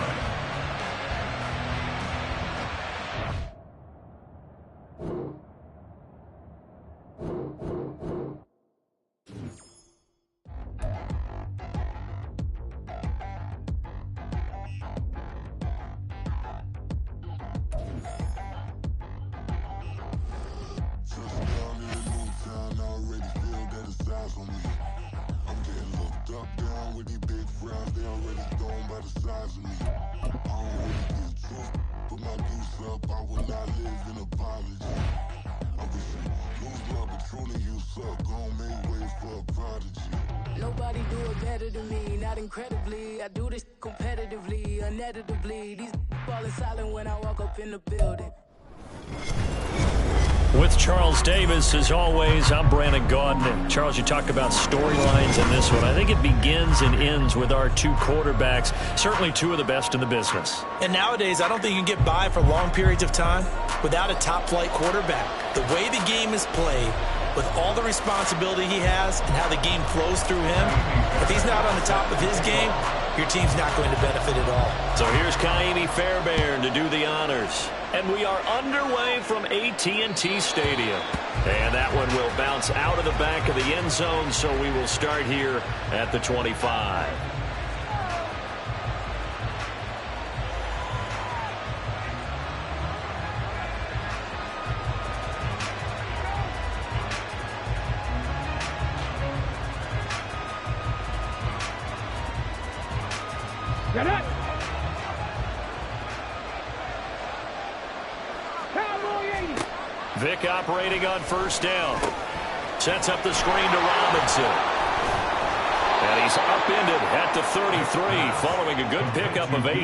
Nobody do it better than me, not incredibly. I do this competitively, uneditably. These falling silent when I walk up in the building. With Charles Davis, as always, I'm Brandon Gaudin. Charles, you talk about storylines in this one. I think it begins and ends with our 2 quarterbacks, certainly 2 of the best in the business. And nowadays, I don't think you can get by for long periods of time without a top-flight quarterback. The way the game is played, with all the responsibility he has and how the game flows through him, if he's not on the top of his game, your team's not going to benefit at all. So here's Kaimi Fairbairn to do the honors. And we are underway from AT&T Stadium. And that one will bounce out of the back of the end zone, so we will start here at the 25. Get it! Cowboy 80! Vic operating on 1st down. Sets up the screen to Robinson. And he's upended at the 33, following a good pickup of 8.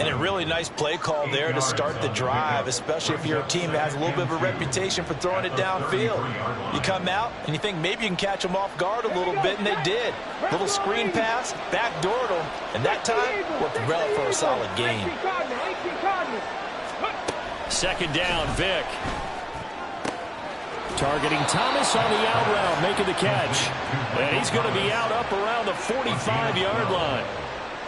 And a really nice play call there to start the drive, especially if you're a team that has a little bit of a reputation for throwing it downfield. You come out and you think maybe you can catch them off guard a little bit, and they did. Little screen pass, backdoored them, and that time worked well for a solid gain. 2nd down, Vic. Targeting Thomas on the out route, making the catch. And he's going to be out up around the 45-yard line.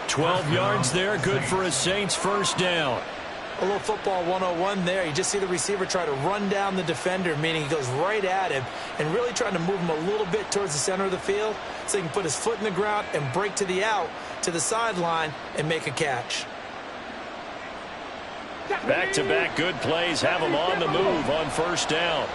12 yards there, good for a Saints 1st down. A little football 101 there. You just see the receiver try to run down the defender, meaning he goes right at him and really trying to move him a little bit towards the center of the field so he can put his foot in the ground and break to the out, to the sideline, and make a catch. Back-to-back good plays have him on the move on 1st down.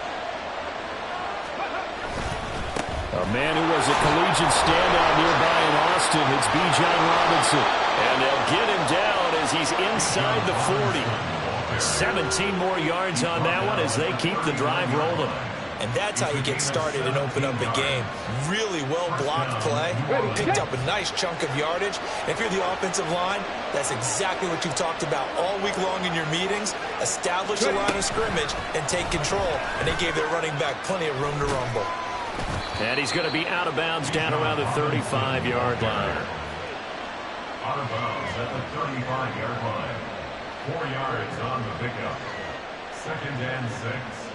A man who was a collegiate standout nearby in Austin, it's Bijan Robinson. And they'll get him down as he's inside the 40. 17 more yards on that one as they keep the drive rolling. And that's how you get started and open up a game. Really well-blocked play. Picked up a nice chunk of yardage. If you're the offensive line, that's exactly what you've talked about all week long in your meetings. Establish the line of scrimmage and take control. And they gave their running back plenty of room to rumble. And he's going to be out of bounds down around the 35-yard line. Out of bounds at the 35-yard line. 4 yards on the pickup. 2nd and 6.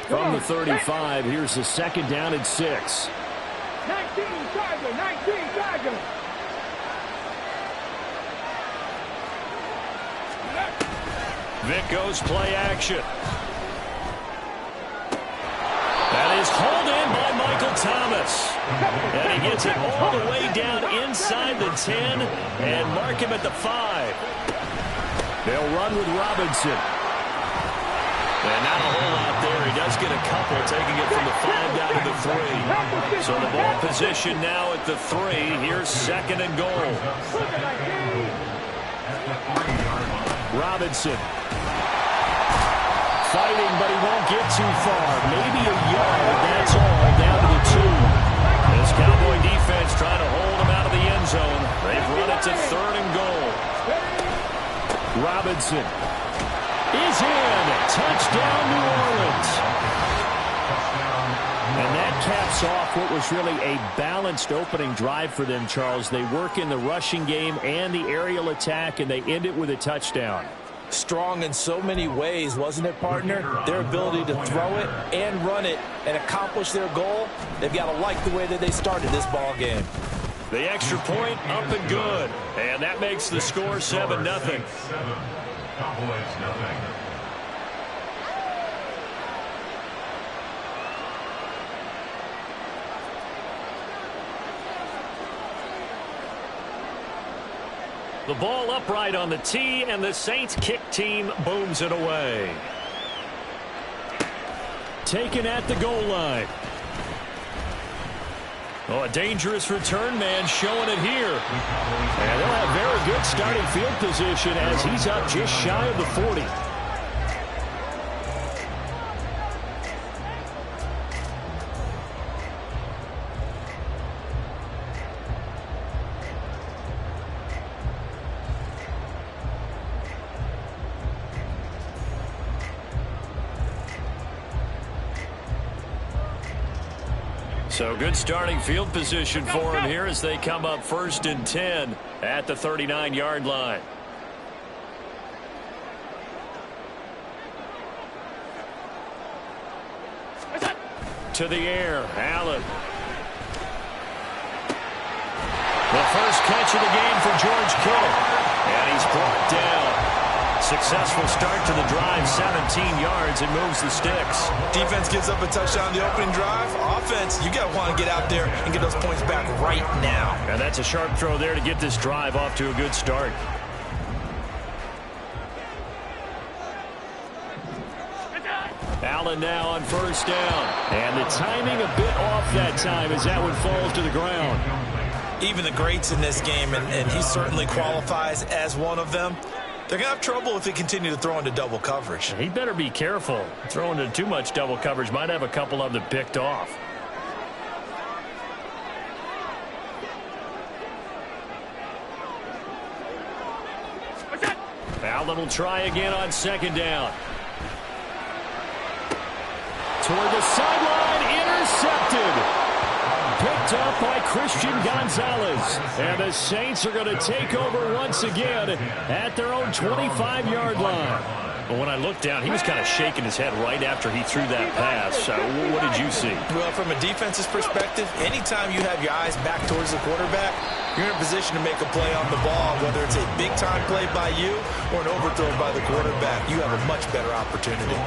From the 35, here's the 2nd down and 6. 19 Tiger. Vic goes play action. That is hauled in by this. And he gets it all the way down inside the 10 and mark him at the 5. They'll run with Robinson. And not a whole lot there. He does get a couple, taking it from the 5 down to the 3. So the ball position now at the 3. Here's 2nd and goal. Robinson. Fighting, but he won't get too far. Maybe a yard, that's all, down to the 2. This Cowboy defense trying to hold him out of the end zone. They've run it to 3rd and goal. Robinson is in. Touchdown, New Orleans. And that caps off what was really a balanced opening drive for them, Charles. They work in the rushing game and the aerial attack, and they end it with a touchdown. Strong in so many ways, wasn't it, partner? Their ability to throw it and run it and accomplish their goal, they've got to like the way that they started this ball game. The extra point up and good. And that makes the score 7-0. Cowboys nothing. The ball upright on the tee, and the Saints kick team booms it away. Taken at the goal line. Oh, a dangerous return man showing it here. And they'll have very good starting field position as he's up just shy of the 40. So good starting field position for him here as they come up 1st and 10 at the 39-yard line. To the air, Allen. The first catch of the game for George Kittle. And he's brought down. Successful start to the drive, 17 yards, and moves the sticks. Defense gives up a touchdown the opening drive. Offense, you got to want to get out there and get those points back right now. And that's a sharp throw there to get this drive off to a good start. Allen now on 1st down. And the timing a bit off that time as that one falls to the ground. Even the greats in this game, and he certainly qualifies as one of them, they're going to have trouble if they continue to throw into double coverage. He better be careful. Throwing into too much double coverage might have a couple of them picked off. Allen will try again on 2nd down. Toward the sideline, intercepted. Picked up by Christian Gonzalez. And the Saints are going to take over once again at their own 25-yard line. But when I looked down, he was kind of shaking his head right after he threw that pass. What did you see? Well, from a defense's perspective, anytime you have your eyes back towards the quarterback, you're in a position to make a play on the ball, whether it's a big-time play by you or an overthrow by the quarterback. You have a much better opportunity.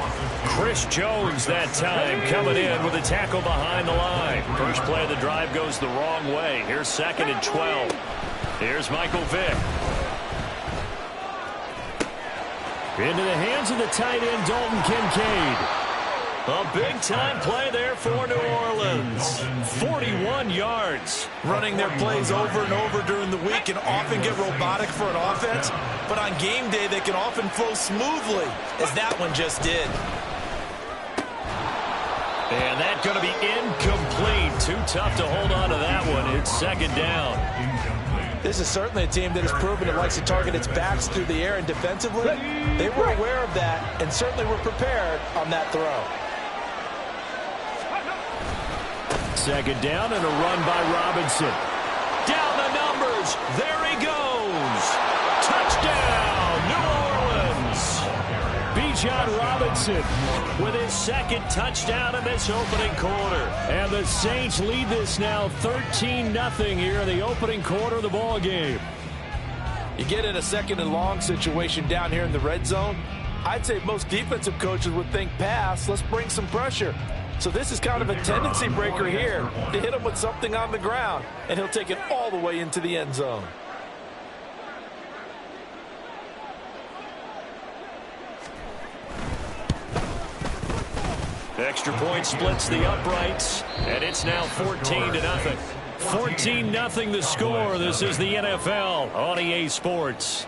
Chris Jones that time coming in with a tackle behind the line. First play of the drive goes the wrong way. Here's 2nd and 12. Here's Michael Vick. Into the hands of the tight end, Dalton Kincaid. A big-time play there for New Orleans. 41 yards. Running their plays over and over during the week can often get robotic for an offense, but on game day they can often flow smoothly, as that one just did. And that's going to be incomplete. Too tough to hold on to that one. It's 2nd down. This is certainly a team that has proven it likes to target its backs through the air and defensively. They were aware of that and certainly were prepared on that throw. 2nd down and a run by Robinson. Down the numbers. There he goes. Touchdown, New Orleans. Bijan Robinson with his 2nd touchdown in this opening quarter. And the Saints lead this now 13-0 here in the opening quarter of the ball game. You get in a 2nd and long situation down here in the red zone, I'd say most defensive coaches would think pass, let's bring some pressure. So this is kind of a tendency breaker here to hit him with something on the ground, and he'll take it all the way into the end zone. Extra point splits the uprights, and it's now 14-0. 14-0 the score. This is the NFL on EA Sports.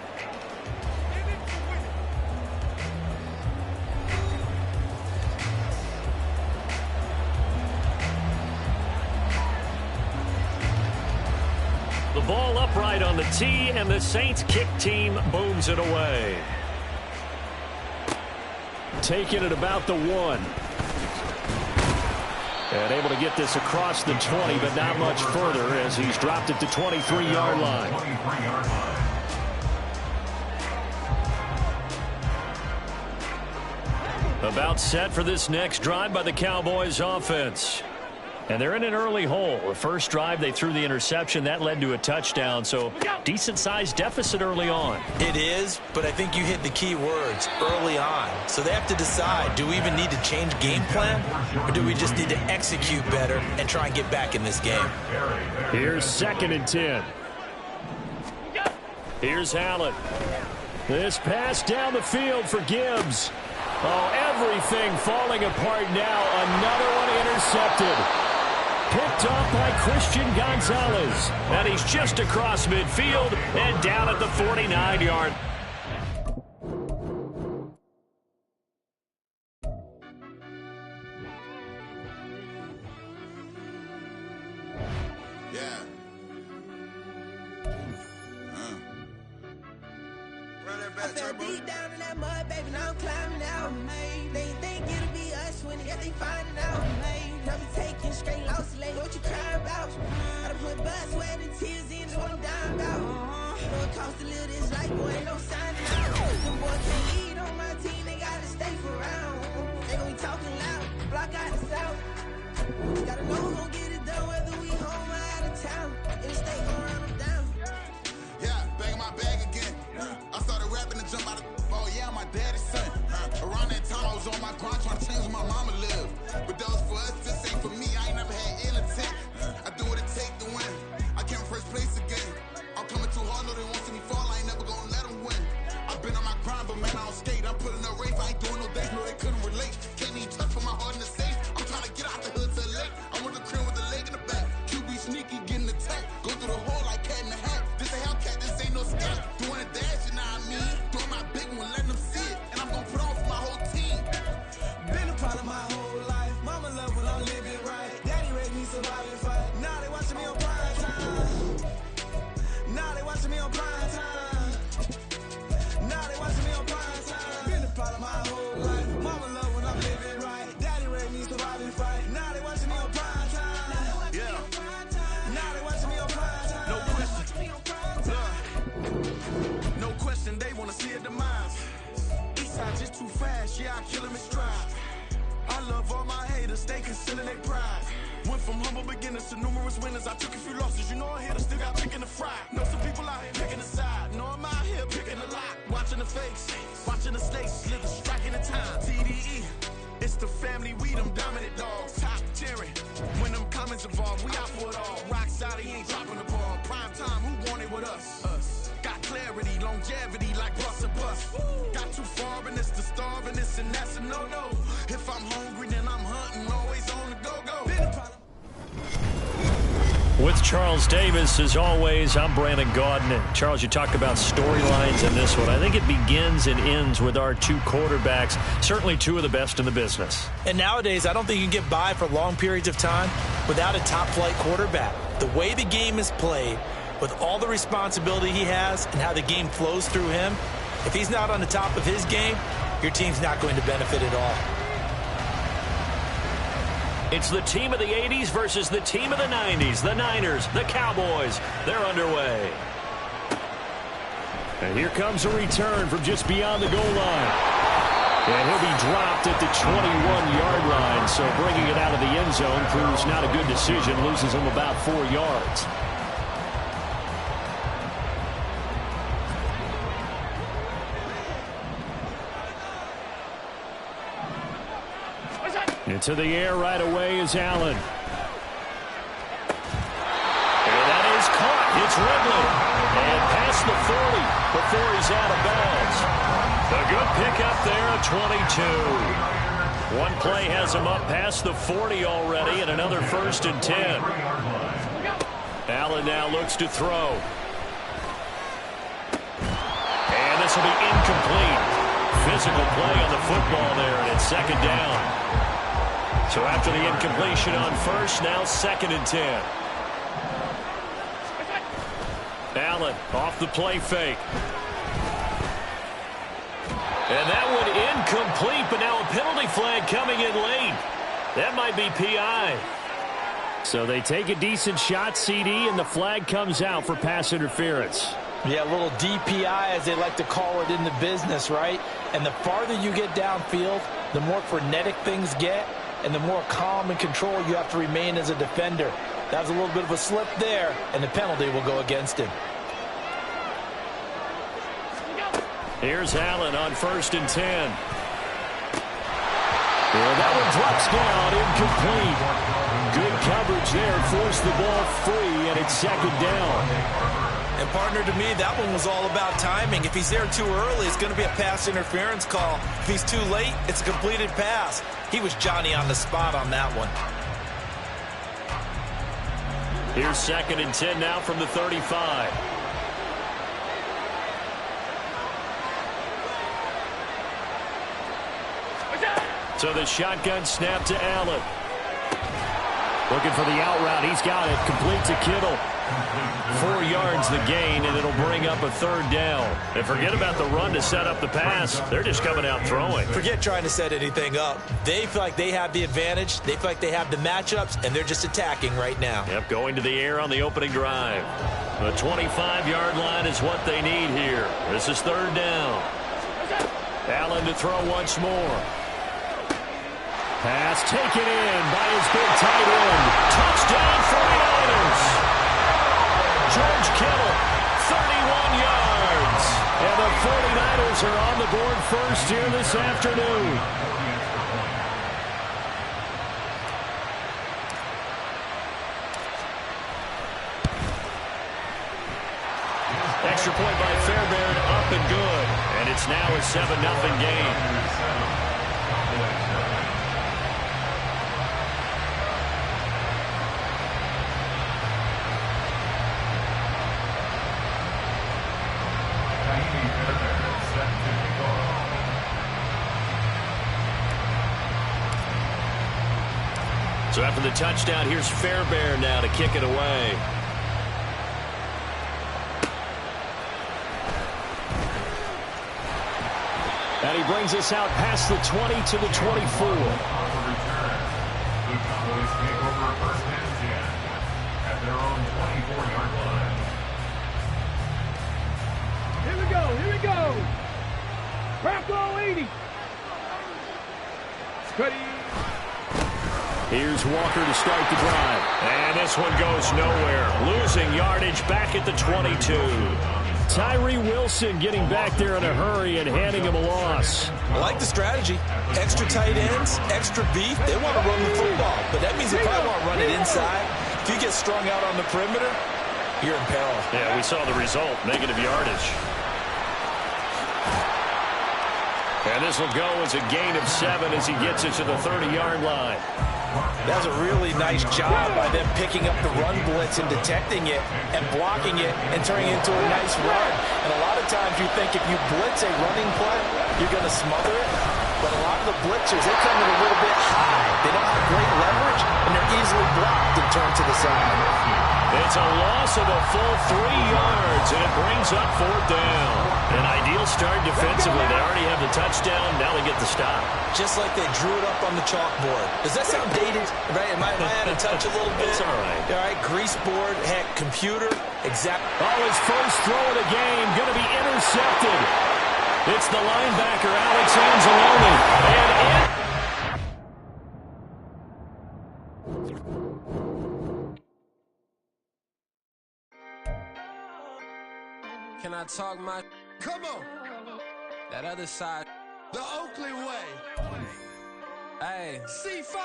The ball upright on the tee, and the Saints kick team booms it away. Taking it about the 1. And able to get this across the 20, but not much further as he's dropped it to 23-yard line. About set for this next drive by the Cowboys offense. And they're in an early hole. The first drive, they threw the interception. That led to a touchdown, so decent-sized deficit early on. It is, but I think you hit the key words, early on. So they have to decide, do we even need to change game plan, or do we just need to execute better and try and get back in this game? Here's 2nd and 10. Here's Allen. This pass down the field for Gibbs. Oh, everything falling apart now. Another one intercepted. Picked off by Christian Gonzalez. And he's just across midfield and down at the 49-yard. I fell deep down in that mud, baby, now I'm climbing out. They think it'll be us when they finding out. Now we taking straight loss, like what you crying about? I done put blood, sweat, and tears in, just what I'm dying about. Know it cost a little, this life, boy, ain't no signing out. Them boys can't eat on my team, they gotta stay for round. They gon' be talking loud, block out the south. Gotta know who gon' get it done, whether we home or out of town. In the state, gon' run them down. Yeah, bang my bag again. I started rapping and jump out of oh yeah, my daddy's son. Around that time I was on my grind trying to change where my mama lived. But that was for us, this ain't for me. I ain't never had ill intent. I do what it take to win. I came first place again. I'm coming too hard, no they won't see me fall. I ain't never gonna let them win. I've been on my grind, but man I don't skate. I'm putting up race, I ain't doing no days, no they couldn't relate. Can't even touch for my heart in the safe. I'm trying to get out the hood to the lake. I'm with the crib with the leg in the back. QB sneaky, getting attacked. Go through the hole like cat in the hat. This a Hellcat, this ain't no skate. Doing a dash, you know what I mean? Doing my big one, letting them see it. And I'm gonna put on for my whole team. Been a part of my whole life. Mama love when I'm living right. Daddy raised me survive and fight. Now they watching me on prime time. Now they watching me on prime time. Now they watching me on prime time. Been a part of my whole life. Mama love when I'm living right. Daddy raised me survive and fight. Now they watching me on prime time. Yeah. Now they watching me on prime time. No question. No question, they wanna see a demise. Eastside just too fast, yeah, I kill him in stride. I love all my haters, they consider they pride. Went from humble beginners to numerous winners. I took a few losses, you know I hit, I still got chicken to fry. Know some people out here picking a side. Know I'm out here picking a lot. Watching the fakes, watching the stakes, slither, striking the time. TDE, it's the family, we them dominant dogs. Top tiering, when them comments involved, we out for it all. Rock solid, he ain't dropping the ball. Prime time, who want it with us? Got clarity, longevity, like bust a bust. Got too far and it's the starving, this and that's a no-no. If I'm hungry, then I'm hunting, always on the go-go. With Charles Davis, as always, I'm Brandon Gaudin. And Charles, you talked about storylines in this one. I think it begins and ends with our two quarterbacks, certainly two of the best in the business. And nowadays, I don't think you can get by for long periods of time without a top-flight quarterback. The way the game is played, with all the responsibility he has and how the game flows through him, if he's not on the top of his game, your team's not going to benefit at all. It's the team of the 80s versus the team of the 90s. The Niners, the Cowboys, they're underway. And here comes a return from just beyond the goal line. And he'll be dropped at the 21-yard line, so bringing it out of the end zone proves not a good decision, loses him about 4 yards. Into the air right away is Allen. And that is caught. It's Ridley. And past the 40 before he's out of bounds. A good pickup there at 22. One play has him up past the 40 already, and another 1st and 10. Allen now looks to throw. And this will be incomplete. Physical play on the football there, and it's 2nd down. So after the incompletion on 1st, now 2nd and 10. Allen off the play fake. And that one incomplete, but now a penalty flag coming in late. That might be PI. So they take a decent shot, CD, and the flag comes out for pass interference. Yeah, a little DPI, as they like to call it in the business, right? And the farther you get downfield, the more frenetic things get, and the more calm and control you have to remain as a defender. That was a little bit of a slip there, and the penalty will go against him. Here's Allen on 1st and 10. Well, that one drops down, incomplete. Good coverage there, forced the ball free, and it's 2nd down. And partner, to me, that one was all about timing. If he's there too early, it's going to be a pass interference call. If he's too late, it's a completed pass. He was Johnny on the spot on that one. Here's 2nd and 10 now from the 35. So the shotgun snap to Allen. Looking for the out route. He's got it. Complete to Kittle. 4 yards the gain, and it'll bring up a 3rd down. And forget about the run to set up the pass. They're just coming out throwing. Forget trying to set anything up. They feel like they have the advantage. They feel like they have the matchups, and they're just attacking right now. Yep, going to the air on the opening drive. The 25-yard line is what they need here. This is 3rd down. Allen to throw once more. Pass taken in by his big tight end. Touchdown 49ers. George Kittle, 31 yards. And the 49ers are on the board first here this afternoon. Extra point by Fairbairn, up and good. And it's now a 7-0 game. So after the touchdown, here's Fairbairn now to kick it away. And he brings us out past the 20 to the 24. Here we go, here we go. Bronco 80. Scuddy. Here's Walker to start the drive. And this one goes nowhere. Losing yardage back at the 22. Tyree Wilson getting back there in a hurry and handing him a loss. I like the strategy. Extra tight ends, extra beef. They want to run the football, but that means they probably want to run it inside. If you get strung out on the perimeter, you're in peril. Yeah, we saw the result, negative yardage. And this will go as a gain of 7 as he gets it to the 30-yard line. That's a really nice job by them picking up the run blitz and detecting it and blocking it and turning it into a nice run. And a lot of times you think if you blitz a running play, you're going to smother it. But a lot of the blitzers, they come in a little bit high. They don't have great leverage, and they're easily blocked and turned to the side. It's a loss of a full 3 yards, and it brings up 4th down. An ideal start defensively. They already have the touchdown. Now they get the stop. Just like they drew it up on the chalkboard. Does that sound dated? Right? Am I out of touch a little bit? It's all right. All right, grease board, heck, computer, exact. Oh, his first throw of the game going to be intercepted. It's the linebacker, Alex Anzalone. And in. Can I talk my... Come on. That other side. The Oakley way. Hey, C5.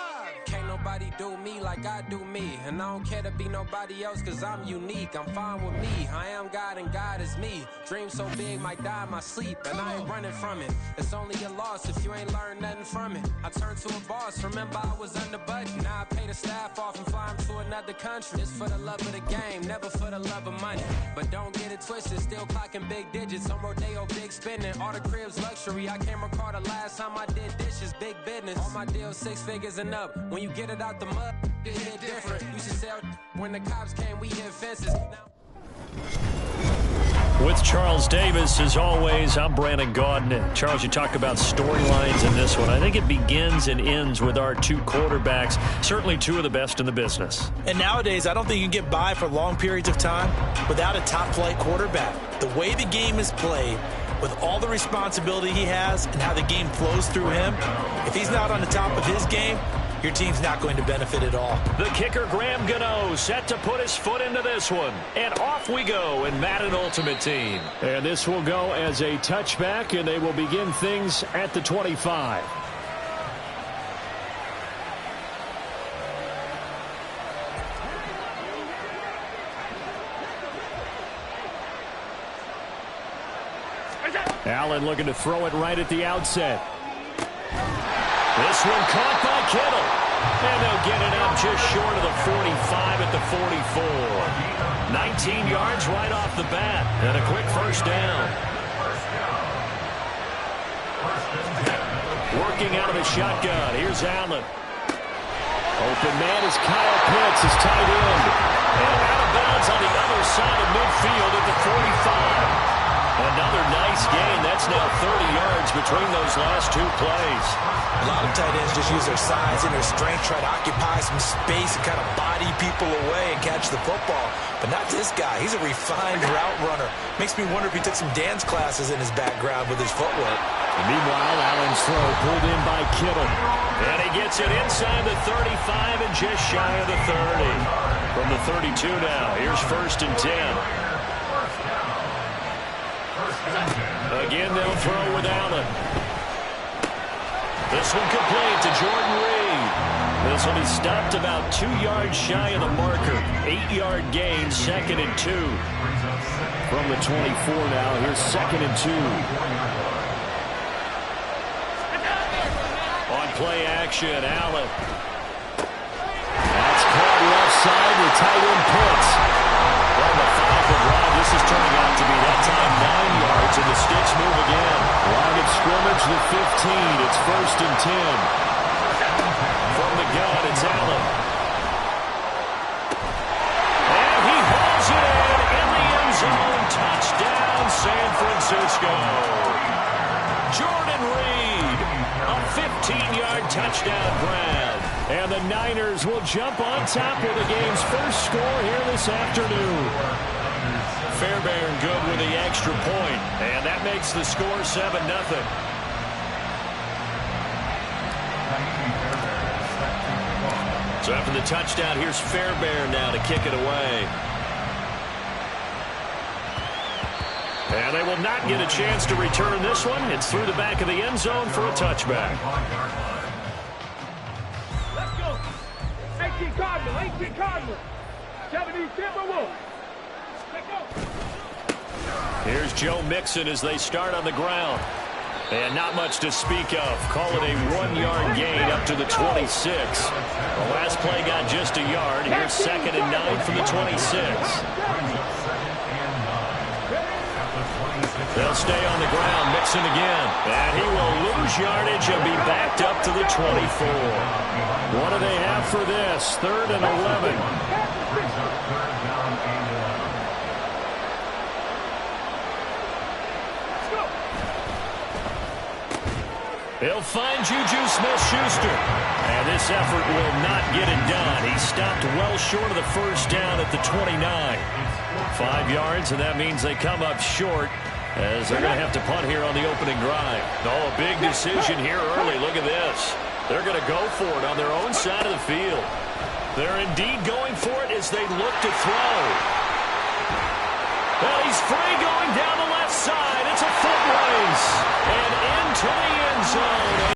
can't nobody do me like I do me. And I don't care to be nobody else cause I'm unique. I'm fine with me. I am God and God is me. Dream so big might die in my sleep. And I ain't running from it. It's only a loss if you ain't learned nothing from it. I turned to a boss. Remember I was under budget. Now I pay the staff off and fly them to another country. It's for the love of the game, never for the love of money. But don't get it twisted. Still clocking big digits. On Rodeo, big spending. All the cribs luxury. I can't recall the last time I did dishes. Big business. All my deals 6 figures and up. When you get it out the mud, it hit different. You should sell when the cops came, we hit fences. With Charles Davis, as always, I'm Brandon Gaudin. Charles, you talk about storylines in this one. I think it begins and ends with our two quarterbacks, certainly two of the best in the business. And nowadays, I don't think you can get by for long periods of time without a top-flight quarterback. The way the game is played, with all the responsibility he has and how the game flows through him, if he's not on the top of his game, your team's not going to benefit at all. The kicker, Graham Gano, set to put his foot into this one. And off we go in Madden Ultimate Team. And this will go as a touchback, and they will begin things at the 25. Allen looking to throw it right at the outset. This one caught by Kittle. And they'll get it up just short of the 45 at the 44. 19 yards right off the bat. And a quick first down. Working out of the shotgun. Here's Allen. Open man is Kyle Pitts, his tight end. And out of bounds on the other side of midfield at the 45. Another nice gain. That's now 30 yards between those last two plays. A lot of tight ends just use their size and their strength, try to occupy some space and kind of body people away and catch the football. But not this guy. He's a refined route runner. Makes me wonder if he took some dance classes in his background with his footwork. And meanwhile, Allen's throw pulled in by Kittle. And he gets it inside the 35 and just shy of the 30. From the 32 now, here's 1st and 10. Again, they'll throw with Allen. This one complete to Jordan Reed. This will be stopped about 2 yards shy of the marker. 8-yard gain, 2nd and 2. From the 24 now, here's 2nd and 2. On play action, Allen. That's caught left side with tight end Pitts. Well, the 5-foot ride, this is turning out to be that time 9 yards, and the sticks move again. Line of scrimmage, the 15. It's 1st and 10. From the gun, it's Allen. And he hauls it in the end zone. Touchdown, San Francisco. Jordan Reed, a 15-yard touchdown grab. And the Niners will jump on top with the game's first score here this afternoon. Fairbairn good with the extra point. And that makes the score 7-0. So after the touchdown, here's Fairbairn now to kick it away. And they will not get a chance to return this one. It's through the back of the end zone for a touchback. Let's go. 18 Cardinal, 18 Cardinal. 70 Timberwolves. Let's go. Here's Joe Mixon as they start on the ground. And not much to speak of. Call it a 1-yard gain up to the 26. The last play got just a yard. Here's 2nd and 9 from the 26. They'll stay on the ground. Mixon again. And he will lose yardage and be backed up to the 24. What do they have for this? 3rd and 11. He'll find Juju Smith-Schuster. And this effort will not get it done. He stopped well short of the first down at the 29. 5 yards, and that means they come up short as they're going to have to punt here on the opening drive. Oh, a big decision here early. Look at this. They're going to go for it on their own side of the field. They're indeed going for it as they look to throw. Well, he's free going down the left side. It's a foot race. And into the end zone.